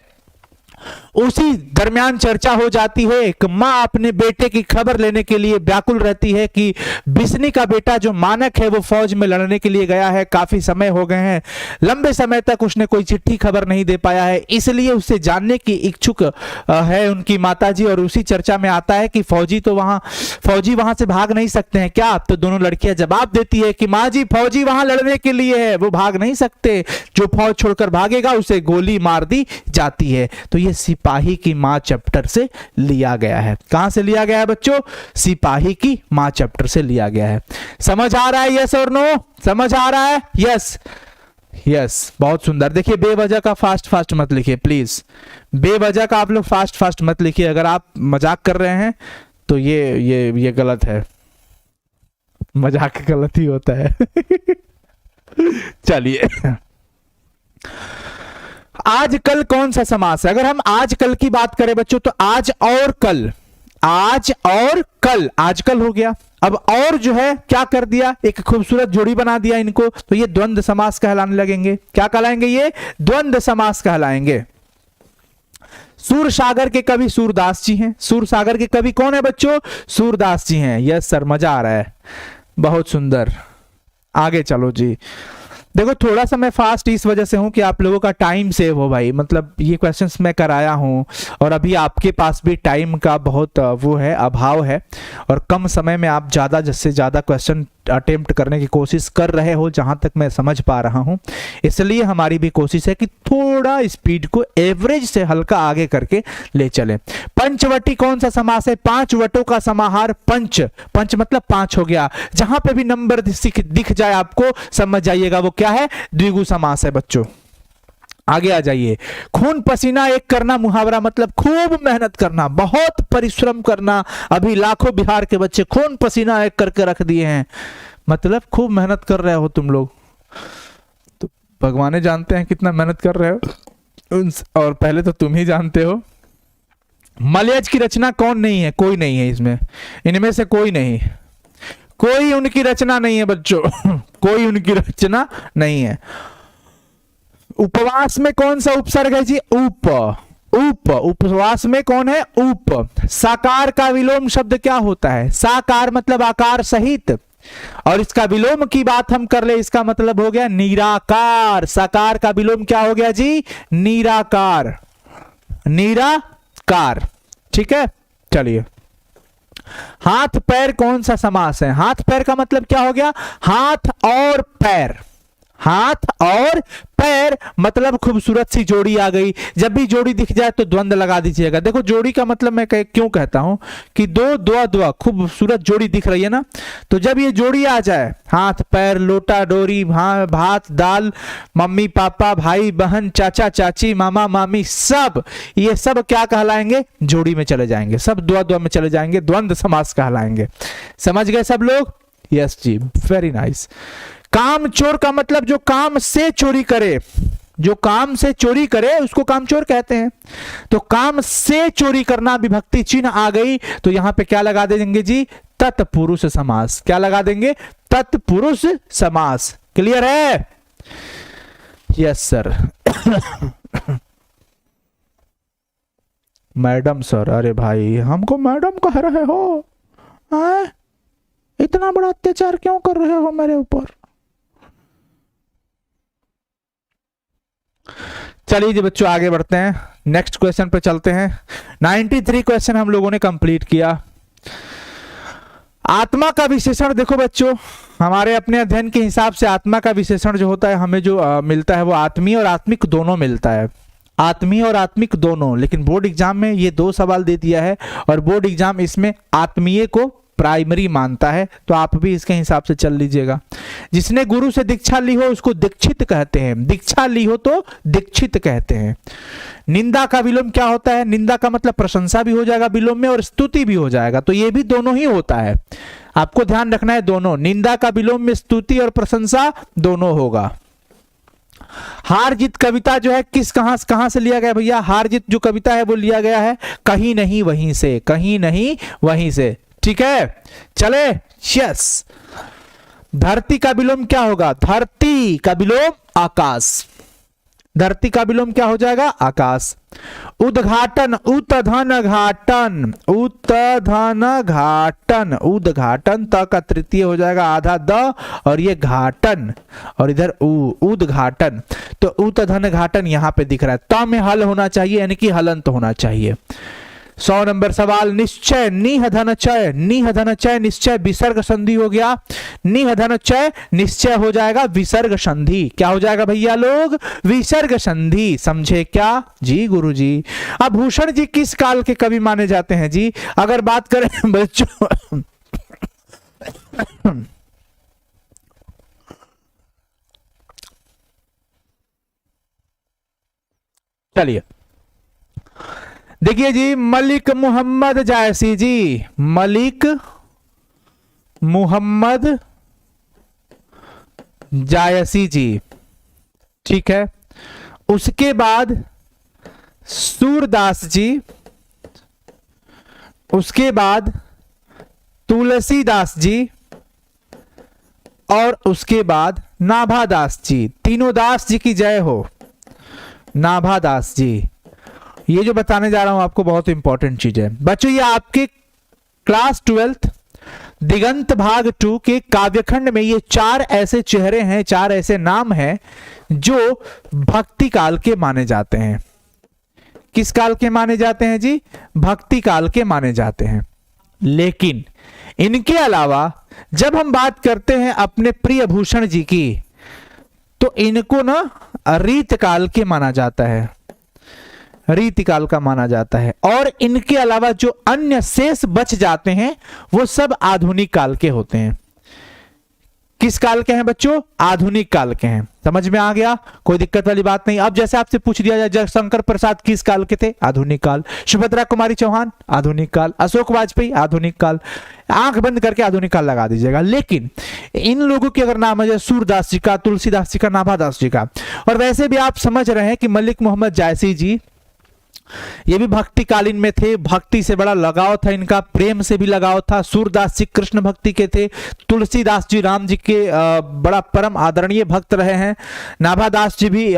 उसी दरमियान चर्चा हो जाती है। एक मां अपने बेटे की खबर लेने के लिए व्याकुल रहती है कि बिस्नी का बेटा जो मानक है वो फौज में लड़ने के लिए गया है, काफी समय हो गए हैं, लंबे समय तक उसने कोई चिट्ठी खबर नहीं दे पाया है, इसलिए उससे जानने की इच्छुक है उनकी माताजी। और उसी चर्चा में आता है कि फौजी वहां से भाग नहीं सकते हैं क्या? तो दोनों लड़कियां जवाब देती है कि माँ जी, फौजी वहां लड़ने के लिए है, वो भाग नहीं सकते, जो फौज छोड़कर भागेगा उसे गोली मार दी जाती है। तो ये सिपाही की मां चैप्टर से लिया गया है। कहां से लिया गया है बच्चों? सिपाही की मां चैप्टर से लिया गया है। समझ आ रहा है? यस और नो? समझ आ रहा है? यस यस, बहुत सुंदर। देखिए बेवजह का फास्ट मत लिखिए प्लीज, बेवजह का आप लोग फास्ट मत लिखिए। अगर आप मजाक कर रहे हैं तो ये गलत है, मजाक गलत ही होता है। चलिए, आजकल कौन सा समास है? अगर हम आजकल की बात करें बच्चों तो आज और कल, आज और कल, आजकल हो गया। अब और जो है क्या कर दिया, एक खूबसूरत जोड़ी बना दिया इनको, तो ये द्वंद्व समास कहलाने लगेंगे। क्या कहलाएंगे? ये द्वंद्व समास कहलाएंगे। सूरसागर के कवि सूरदास जी हैं। सूरसागर के कवि कौन है बच्चों? सूरदास जी हैं। यस सर, मजा आ रहा है, बहुत सुंदर। आगे चलो जी। देखो थोड़ा सा मैं फास्ट इस वजह से हूं कि आप लोगों का टाइम सेव हो भाई, मतलब ये क्वेश्चंस मैं कराया हूं और अभी आपके पास भी टाइम का बहुत वो है, अभाव है, और कम समय में आप ज़्यादा से ज़्यादा क्वेश्चन अटेम्प्ट करने की कोशिश कर रहे हो, जहां तक मैं समझ पा रहा हूं। इसलिए हमारी भी कोशिश है कि थोड़ा स्पीड को एवरेज से हल्का आगे करके ले चले। पंचवटी कौन सा समास है? 5 वटों का समाहार पंच, पंच मतलब 5 हो गया। जहां पे भी नंबर दिख जाए आपको समझ जाइएगा वो क्या है, द्विगु समास है बच्चों। आगे आ जाइए। खून पसीना एक करना मुहावरा मतलब खूब मेहनत करना, बहुत परिश्रम करना। अभी लाखों बिहार के बच्चे खून पसीना एक करके रख दिए हैं, मतलब खूब मेहनत कर रहे हो तुम लोग, तो भगवान जानते हैं कितना मेहनत कर रहे हो, और पहले तो तुम ही जानते हो। मलयज की रचना कौन नहीं है? कोई नहीं है इसमें, इनमें से कोई नहीं, कोई उनकी रचना नहीं है बच्चों कोई उनकी रचना नहीं है। उपवास में कौन सा उपसर्ग है जी? उप, उप, उपवास में कौन है? उप। साकार का विलोम शब्द क्या होता है? साकार मतलब आकार सहित, और इसका विलोम की बात हम कर ले, इसका मतलब हो गया निराकार। साकार का विलोम क्या हो गया जी? निराकार, निराकार। ठीक है, चलिए। हाथ पैर कौन सा समास है? हाथ पैर का मतलब क्या हो गया? हाथ और पैर, हाथ और पैर मतलब खूबसूरत सी जोड़ी आ गई। जब भी जोड़ी दिख जाए तो द्वंद लगा दीजिएगा। देखो जोड़ी का मतलब मैं क्यों कहता हूं कि दो द्वा द्वा खूबसूरत जोड़ी दिख रही है ना, तो जब ये जोड़ी आ जाए, हाथ पैर लोटा डोरी भात दाल, मम्मी पापा भाई बहन चाचा चाची मामा मामी, सब ये सब क्या कहलाएंगे? जोड़ी में चले जाएंगे, सब द्वा द्वा में चले जाएंगे, द्वंद्व समास कहलाएंगे। समझ गए सब लोग? यस जी, वेरी नाइस। काम चोर का मतलब जो काम से चोरी करे, जो काम से चोरी करे उसको काम चोर कहते हैं। तो काम से चोरी करना विभक्ति चिन्ह आ गई, तो यहां पे क्या लगा देंगे जी? तत्पुरुष समास। क्या लगा देंगे? तत्पुरुष समास। क्लियर है? यस सर मैडम सर, अरे भाई हमको मैडम कह रहे हो? आए? इतना बड़ा अत्याचार क्यों कर रहे हो मेरे ऊपर? चलिए जी बच्चों आगे बढ़ते हैं, नेक्स्ट क्वेश्चन पे चलते हैं। 93 क्वेश्चन हम लोगों ने कंप्लीट किया। आत्मा का विशेषण देखो बच्चों, हमारे अपने अध्ययन के हिसाब से आत्मा का विशेषण जो होता है हमें जो मिलता है वो आत्मीय और आत्मिक दोनों मिलता है, आत्मीय और आत्मिक दोनों। लेकिन बोर्ड एग्जाम में ये 2 सवाल दे दिया है और बोर्ड एग्जाम इसमें आत्मीय को प्राइमरी मानता है, तो आप भी इसके हिसाब से चल लीजिएगा। जिसने गुरु से दीक्षा ली हो उसको दीक्षित कहते हैं, दीक्षा ली हो तो दीक्षित कहते हैं। निंदा का विलोम क्या होता है? निंदा का मतलब प्रशंसा भी हो जाएगा विलोम में और स्तुति भी हो जाएगा, तो ये भी दोनों ही होता है, आपको ध्यान रखना है दोनों। निंदा का विलोम में स्तुति और प्रशंसा दोनों होगा। हार जीत कविता जो है किस कहां से लिया गया भैया? हार जीत जो कविता है वो लिया गया है कहीं नहीं वहीं से, कहीं नहीं वहीं से। ठीक है, चले। यस। धरती का विलोम क्या होगा? धरती का विलोम आकाश, धरती का विलोम क्या हो जाएगा? आकाश। उद्घाटन, उतधन घाटन, उतधन घाटन, उद्घाटन त का तृतीय हो जाएगा आधा द, और ये घाटन और इधर उद्घाटन, तो उतधन घाटन यहां पे दिख रहा है, त में हल होना चाहिए यानी कि हलंत होना चाहिए। 100 नंबर सवाल। निश्चय, निहधन चय, निहधन चय निश्चय विसर्ग संधि हो गया, निहधन चय निश्चय हो जाएगा विसर्ग संधि। क्या हो जाएगा भैया लोग? विसर्ग संधि। समझे क्या जी गुरुजी? अब भूषण जी किस काल के कवि माने जाते हैं जी? अगर बात करें बच्चों चलिए देखिए जी, मलिक मोहम्मद जायसी जी, मलिक मोहम्मद जायसी जी, ठीक है। उसके बाद सूरदास जी, उसके बाद तुलसीदास जी, और उसके बाद नाभादास जी। तीनों दास जी की जय हो। नाभादास जी, ये जो बताने जा रहा हूं आपको बहुत इंपॉर्टेंट चीज है बच्चों, ये आपके क्लास 12th दिगंत भाग 2 के काव्यखंड में ये 4 ऐसे चेहरे हैं, 4 ऐसे नाम हैं जो भक्ति काल के माने जाते हैं। किस काल के माने जाते हैं जी? भक्ति काल के माने जाते हैं। लेकिन इनके अलावा जब हम बात करते हैं अपने प्रिय भूषण जी की, तो इनको ना रीतकाल के माना जाता है, रीतिकाल का माना जाता है। और इनके अलावा जो अन्य शेष बच जाते हैं वो सब आधुनिक काल के होते हैं। किस काल के हैं बच्चों? आधुनिक काल के हैं। समझ में आ गया? कोई दिक्कत वाली बात नहीं। अब जैसे आपसे पूछ दिया जाए जयशंकर प्रसाद किस काल के थे? आधुनिक काल। सुभद्रा कुमारी चौहान आधुनिक काल। अशोक वाजपेयी आधुनिक काल। आंख बंद करके आधुनिक काल लगा दीजिएगा। लेकिन इन लोगों के अगर नाम है सूरदास जी का, तुलसीदास जी का, नाभादास जी का, और वैसे भी आप समझ रहे हैं कि मलिक मोहम्मद जायसी जी ये भी भक्ति कालीन में थे। भक्ति से बड़ा लगाव था इनका, प्रेम से भी लगाव था। सूरदास जी कृष्ण भक्ति के थे। तुलसीदास जी राम जी के बड़ा परम आदरणीय भक्त रहे हैं। नाभादास जी भी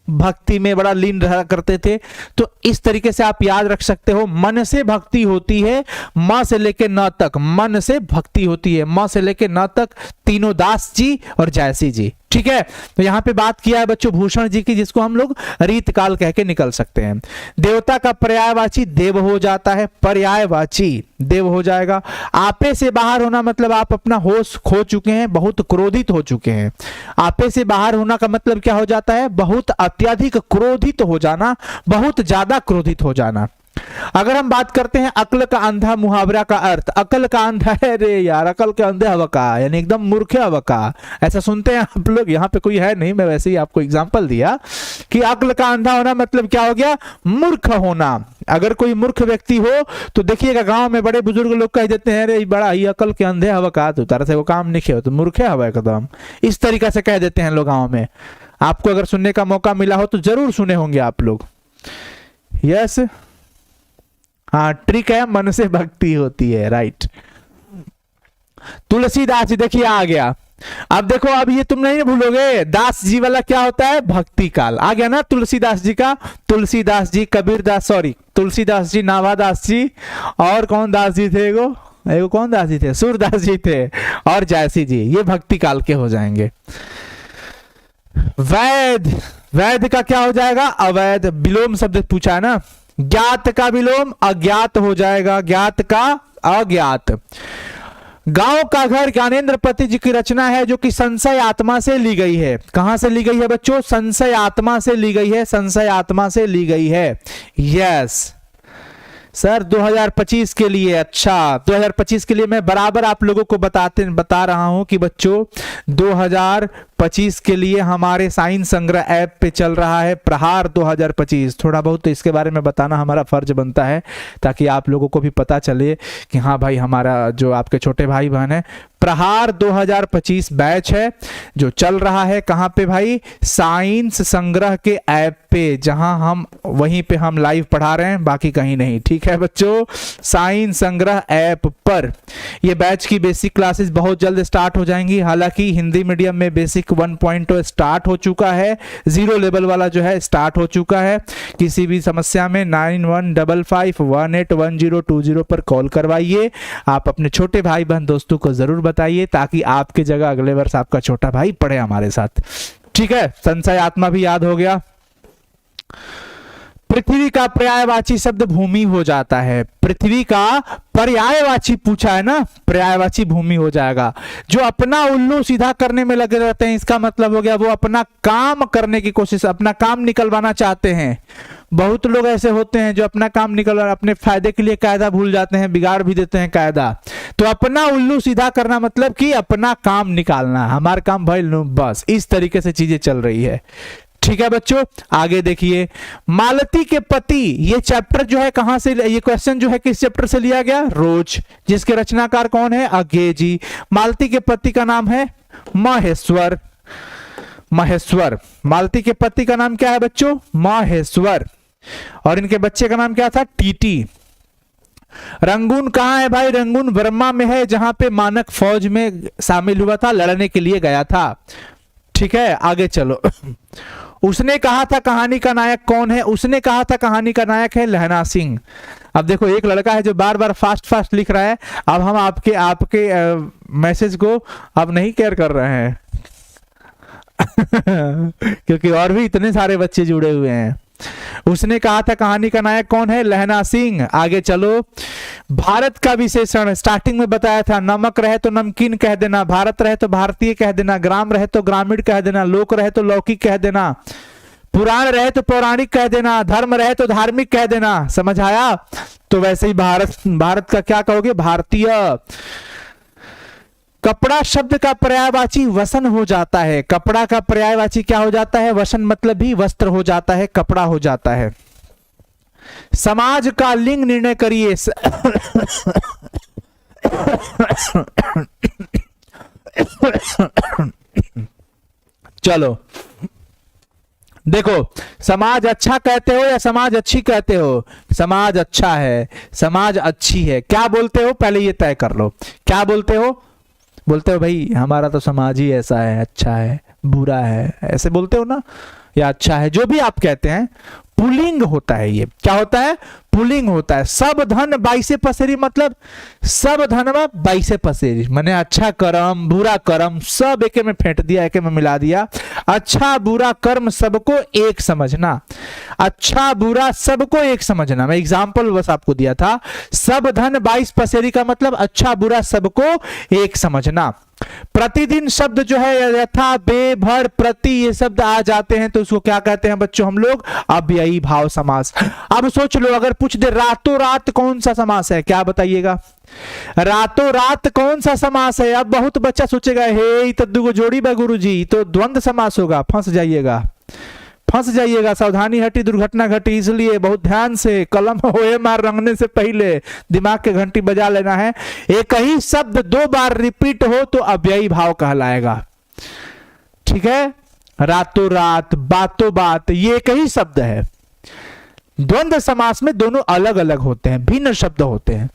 भक्ति में बड़ा लीन रहा करते थे। तो इस तरीके से आप याद रख सकते हो, मन से भक्ति होती है, मां से लेके न तक मन से भक्ति होती है, मां से लेके न तक, तीनों दास जी और जायसी जी। ठीक है, तो यहां पे बात किया है बच्चों भूषण जी की, जिसको हम लोग रीतकाल कह के निकल सकते हैं। देवता का पर्यायवाची देव हो जाता है, पर्यायवाची देव हो जाएगा। आपे से बाहर होना मतलब आप अपना होश खो चुके हैं, बहुत क्रोधित हो चुके हैं। आपे से बाहर होना का मतलब क्या हो जाता है? बहुत अत्यधिक क्रोधित हो जाना, बहुत ज्यादा क्रोधित हो जाना। अगर हम बात करते हैं अक्ल का अंधा मुहावरा का अर्थ, अकल का अंधा है रे यार, अकल के अंधे हवा का, यानी एकदम मूर्ख हवा का, ऐसा सुनते हैं आप लोग। यहाँ पे कोई है नहीं, मैं वैसे ही आपको एग्जांपल दिया कि अक्ल का अंधा होना मतलब क्या हो गया? मूर्ख होना। अगर कोई मूर्ख व्यक्ति हो तो देखिएगा गांव में बड़े बुजुर्ग लोग कह देते हैं अरे बड़ा ही अकल के अंधे हवा का, तो तरह से वो काम नहीं किया तो मूर्ख हवा एकदम, इस तरीके से कह देते हैं लोग गाँव में। आपको अगर सुनने का मौका मिला हो तो जरूर सुने होंगे आप लोग। यस, हाँ ट्रिक है, मन से भक्ति होती है, राइट। तुलसीदास जी देखिए आ गया। अब देखो, अब ये तुम नहीं भूलोगे, दास जी वाला क्या होता है? भक्ति काल आ गया ना तुलसीदास जी का। तुलसीदास जी, कबीरदास, सॉरी तुलसीदास जी, नाभादास जी, और कौन दास जी थे? एगो कौन दास जी थे? सूरदास जी थे, और जायसी जी, ये भक्ति काल के हो जाएंगे। वैद, वैद का क्या हो जाएगा? अवैध। विलोम शब्द पूछा है ना, ज्ञात का विलोम अज्ञात हो जाएगा, ज्ञात का अज्ञात। गांव का घर ज्ञानेंद्रपति जी की रचना है जो कि संशय आत्मा से ली गई है। कहां से ली गई है बच्चों? संशय आत्मा से ली गई है, संशय आत्मा से ली गई है। यस सर, 2025 के लिए। अच्छा, 2025 के लिए मैं बराबर आप लोगों को बता रहा हूं कि बच्चों 2025 के लिए हमारे साइंस संग्रह ऐप पे चल रहा है प्रहार 2025। थोड़ा बहुत तो इसके बारे में बताना हमारा फर्ज बनता है, ताकि आप लोगों को भी पता चले कि हाँ भाई, हमारा जो आपके छोटे भाई बहन है, प्रहार 2025 बैच है जो चल रहा है। कहाँ पे भाई? साइंस संग्रह के ऐप पे, जहां हम वहीं पे हम लाइव पढ़ा रहे हैं, बाकी कहीं नहीं। ठीक है बच्चों, साइंस संग्रह ऐप पर ये बैच की बेसिक क्लासेस बहुत जल्द स्टार्ट हो जाएंगी। हालांकि हिंदी मीडियम में बेसिक 1.0 स्टार्ट हो चुका है, 0 लेवल वाला जो है स्टार्ट हो चुका है। किसी भी समस्या में 9155181020 पर कॉल करवाइए। आप अपने छोटे भाई बहन दोस्तों को जरूर बताइए, ताकि आपकी जगह अगले वर्ष आपका छोटा भाई पढ़े हमारे साथ। ठीक है, संशय आत्मा भी याद हो गया। पृथ्वी का पर्यायवाची शब्द भूमि हो जाता है। पृथ्वी का पर्यायवाची पूछा है ना, पर्यायवाची भूमि हो जाएगा। जो अपना उल्लू सीधा करने में लगे रहते हैं, इसका मतलब हो गया वो अपना काम करने की कोशिश, अपना काम निकलवाना चाहते हैं। बहुत लोग ऐसे होते हैं जो अपना काम निकलवा, अपने फायदे के लिए कायदा भूल जाते हैं, बिगाड़ भी देते हैं कायदा। तो अपना उल्लू सीधा करना मतलब कि अपना काम निकालना, हमारा काम भाई बस, इस तरीके से चीजें चल रही है। ठीक है बच्चों, आगे देखिए। मालती के पति, ये चैप्टर जो है कहां से, ये क्वेश्चन जो है किस चैप्टर से लिया गया? रोज, जिसके रचनाकार कौन है? अज्ञे जी। मालती के पति का नाम है माहेश्वर। माहेश्वर, मालती के पति का नाम क्या है बच्चों? माहेश्वर। और इनके बच्चे का नाम क्या था? टीटी। रंगून कहां है भाई? रंगून बर्मा में है, जहां पे मानक फौज में शामिल हुआ था, लड़ने के लिए गया था। ठीक है, आगे चलो। उसने कहा था कहानी का नायक कौन है? उसने कहा था कहानी का नायक है लहना सिंह। अब देखो एक लड़का है जो बार बार फास्ट फास्ट लिख रहा है, अब हम आपके आपके मैसेज को अब नहीं केयर कर रहे हैं क्योंकि और भी इतने सारे बच्चे जुड़े हुए हैं। उसने कहा था कहानी का नायक कौन है? लहना सिंह। आगे चलो, भारत का विशेषण स्टार्टिंग में बताया था, नमक रहे तो नमकीन कह देना, भारत रहे तो भारतीय कह देना, ग्राम रहे तो ग्रामीण कह देना, लोक रहे तो लौकिक कह देना, पुराण रहे तो पौराणिक कह देना, धर्म रहे तो धार्मिक कह देना। समझ आया? तो वैसे ही भारत का क्या कहोगे? भारतीय। कपड़ा शब्द का पर्यायवाची वसन हो जाता है। कपड़ा का पर्यायवाची क्या हो जाता है? वसन, मतलब भी वस्त्र हो जाता है, कपड़ा हो जाता है। समाज का लिंग निर्णय करिए। चलो देखो, समाज अच्छा कहते हो या समाज अच्छी कहते हो? समाज अच्छा है, समाज अच्छी है। क्या बोलते हो पहले ये तय कर लो। क्या बोलते हो? बोलते हो भाई हमारा तो समाज ही ऐसा है, अच्छा है, बुरा है, ऐसे बोलते हो ना, या अच्छा है, जो भी आप कहते हैं। पुलिंग होता है ये। क्या होता है? पुलिंग होता है। सब धन बाईसे पसेरी, मतलब सब धनवा बाईसे पसेरी, मैंने अच्छा कर्म बुरा कर्म सब एके में फेंट दिया, एके में मिला दिया। अच्छा बुरा कर्म सबको एक समझना, अच्छा बुरा सबको एक समझना। मैं एग्जाम्पल बस आपको दिया था। सब धन 22 पसेरी का मतलब अच्छा बुरा सबको एक समझना। प्रतिदिन शब्द जो है यथा, बे, भर, प्रति, ये शब्द आ जाते हैं तो उसको क्या कहते हैं बच्चों हम लोग? अव्ययी भाव समास। अब सोच लो, अगर पूछ दे रातों रात कौन सा समास है, क्या बताइएगा? रातों रात कौन सा समास है? अब बहुत बच्चा सोचेगा हे तो दुगो जोड़ी बा गुरुजी, तो द्वंद्व समास होगा। फंस जाइएगा, फंस जाइएगा। सावधानी हटी दुर्घटना घटी, इसलिए बहुत ध्यान से कलम होए मार रंगने से पहले दिमाग के घंटी बजा लेना है। एक ही शब्द 2 बार रिपीट हो तो अव्ययी भाव कहलाएगा। ठीक है? रातों रात, बातों बात, ये एक ही शब्द है। द्वंद्व समास में दोनों अलग अलग होते हैं, भिन्न शब्द होते हैं।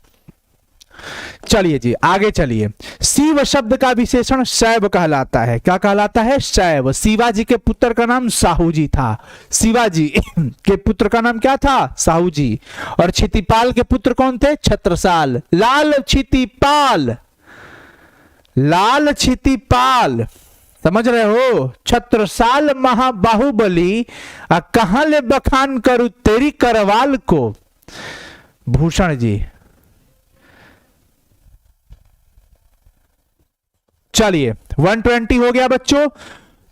चलिए जी आगे चलिए। शिव शब्द का विशेषण शैव कहलाता है। क्या कहलाता है? शैव। शिवाजी के पुत्र का नाम साहू जी था। शिवाजी के पुत्र का नाम क्या था? साहू जी। और क्षितिपाल के पुत्र कौन थे? छत्रसाल। लाल क्षितिपाल, लाल क्षितिपाल, समझ रहे हो? छत्रसाल महाबाहुबली, कहां ले बखान करूं तेरी करवाल को। भूषण जी। चलिए 120 हो गया बच्चों।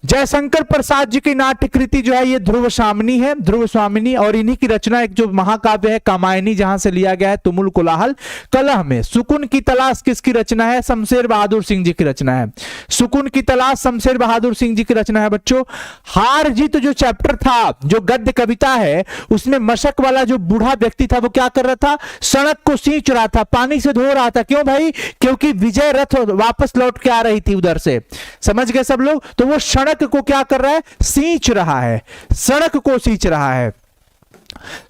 जयशंकर प्रसाद जी की नाट्य कृति जो है ये ध्रुव स्वामिनी है, ध्रुव स्वामिनी। और इन्हीं की रचना एक जो महाकाव्य है कामायनी, जहां से लिया गया है तुमुल कोलाहल कलह में। सुकून की तलाश किसकी रचना है? शमशेर बहादुर सिंह जी की रचना है। सुकून की तलाश शमशेर बहादुर सिंह जी की रचना है बच्चों। हार जीत जो चैप्टर था, जो गद्य कविता है, उसमें मशक वाला जो बूढ़ा व्यक्ति था वो क्या कर रहा था? सड़क को सींच रहा था, पानी से धो रहा था। क्यों भाई? क्योंकि विजय रथ वापस लौट के आ रही थी उधर से। समझ गए सब लोग? तो वो सड़क को क्या कर रहा है? सींच रहा है, सड़क को सींच रहा है।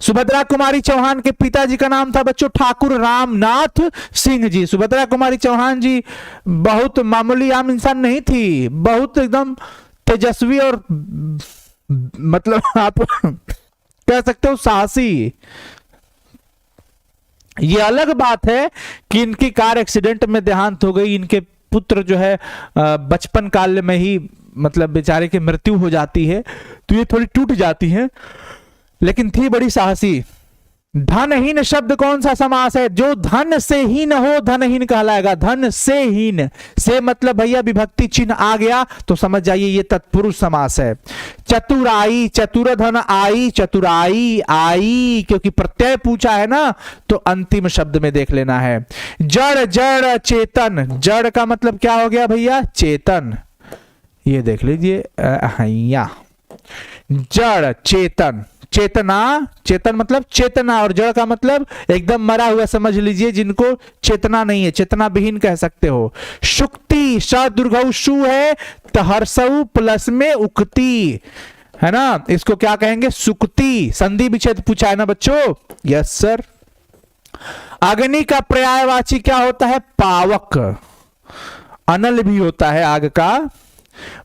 सुभद्रा कुमारी चौहान के पिताजी का नाम था बच्चों ठाकुर रामनाथ सिंह जी। सुभद्रा कुमारी चौहान जी बहुत मामूली आम इंसान नहीं थी, बहुत एकदम तेजस्वी और मतलब आप कह सकते हो साहसी। ये अलग बात है कि इनकी कार एक्सीडेंट में देहांत हो गई, इनके पुत्र जो है बचपन काल में ही मतलब बेचारे की मृत्यु हो जाती है, तो ये थोड़ी टूट जाती है, लेकिन थी बड़ी साहसी। धनहीन शब्द कौन सा समास है? जो धन से हीन हो धनहीन कहलाएगा। धन से हीन, से मतलब भैया विभक्ति चिन्ह आ गया तो समझ जाइए ये तत्पुरुष समास है। चतुराई, चतुर धन आई, चतुराई आई, क्योंकि प्रत्यय पूछा है ना तो अंतिम शब्द में देख लेना है। जड़, जड़ चेतन, जड़ का मतलब क्या हो गया भैया? चेतन। ये देख लीजिए जड़ चेतन, चेतना, चेतन मतलब चेतना, और जड़ का मतलब एकदम मरा हुआ समझ लीजिए, जिनको चेतना नहीं है, चेतना विहीन कह सकते हो। शुक्ति, स दुर्घऊ शु है, तहरसऊ प्लस में उक्ति है ना, इसको क्या कहेंगे? सुक्ति। संधि विच्छेद पूछा है ना बच्चों? Yes sir. अग्नि का पर्यायवाची क्या होता है? पावक। अनल भी होता है आग का।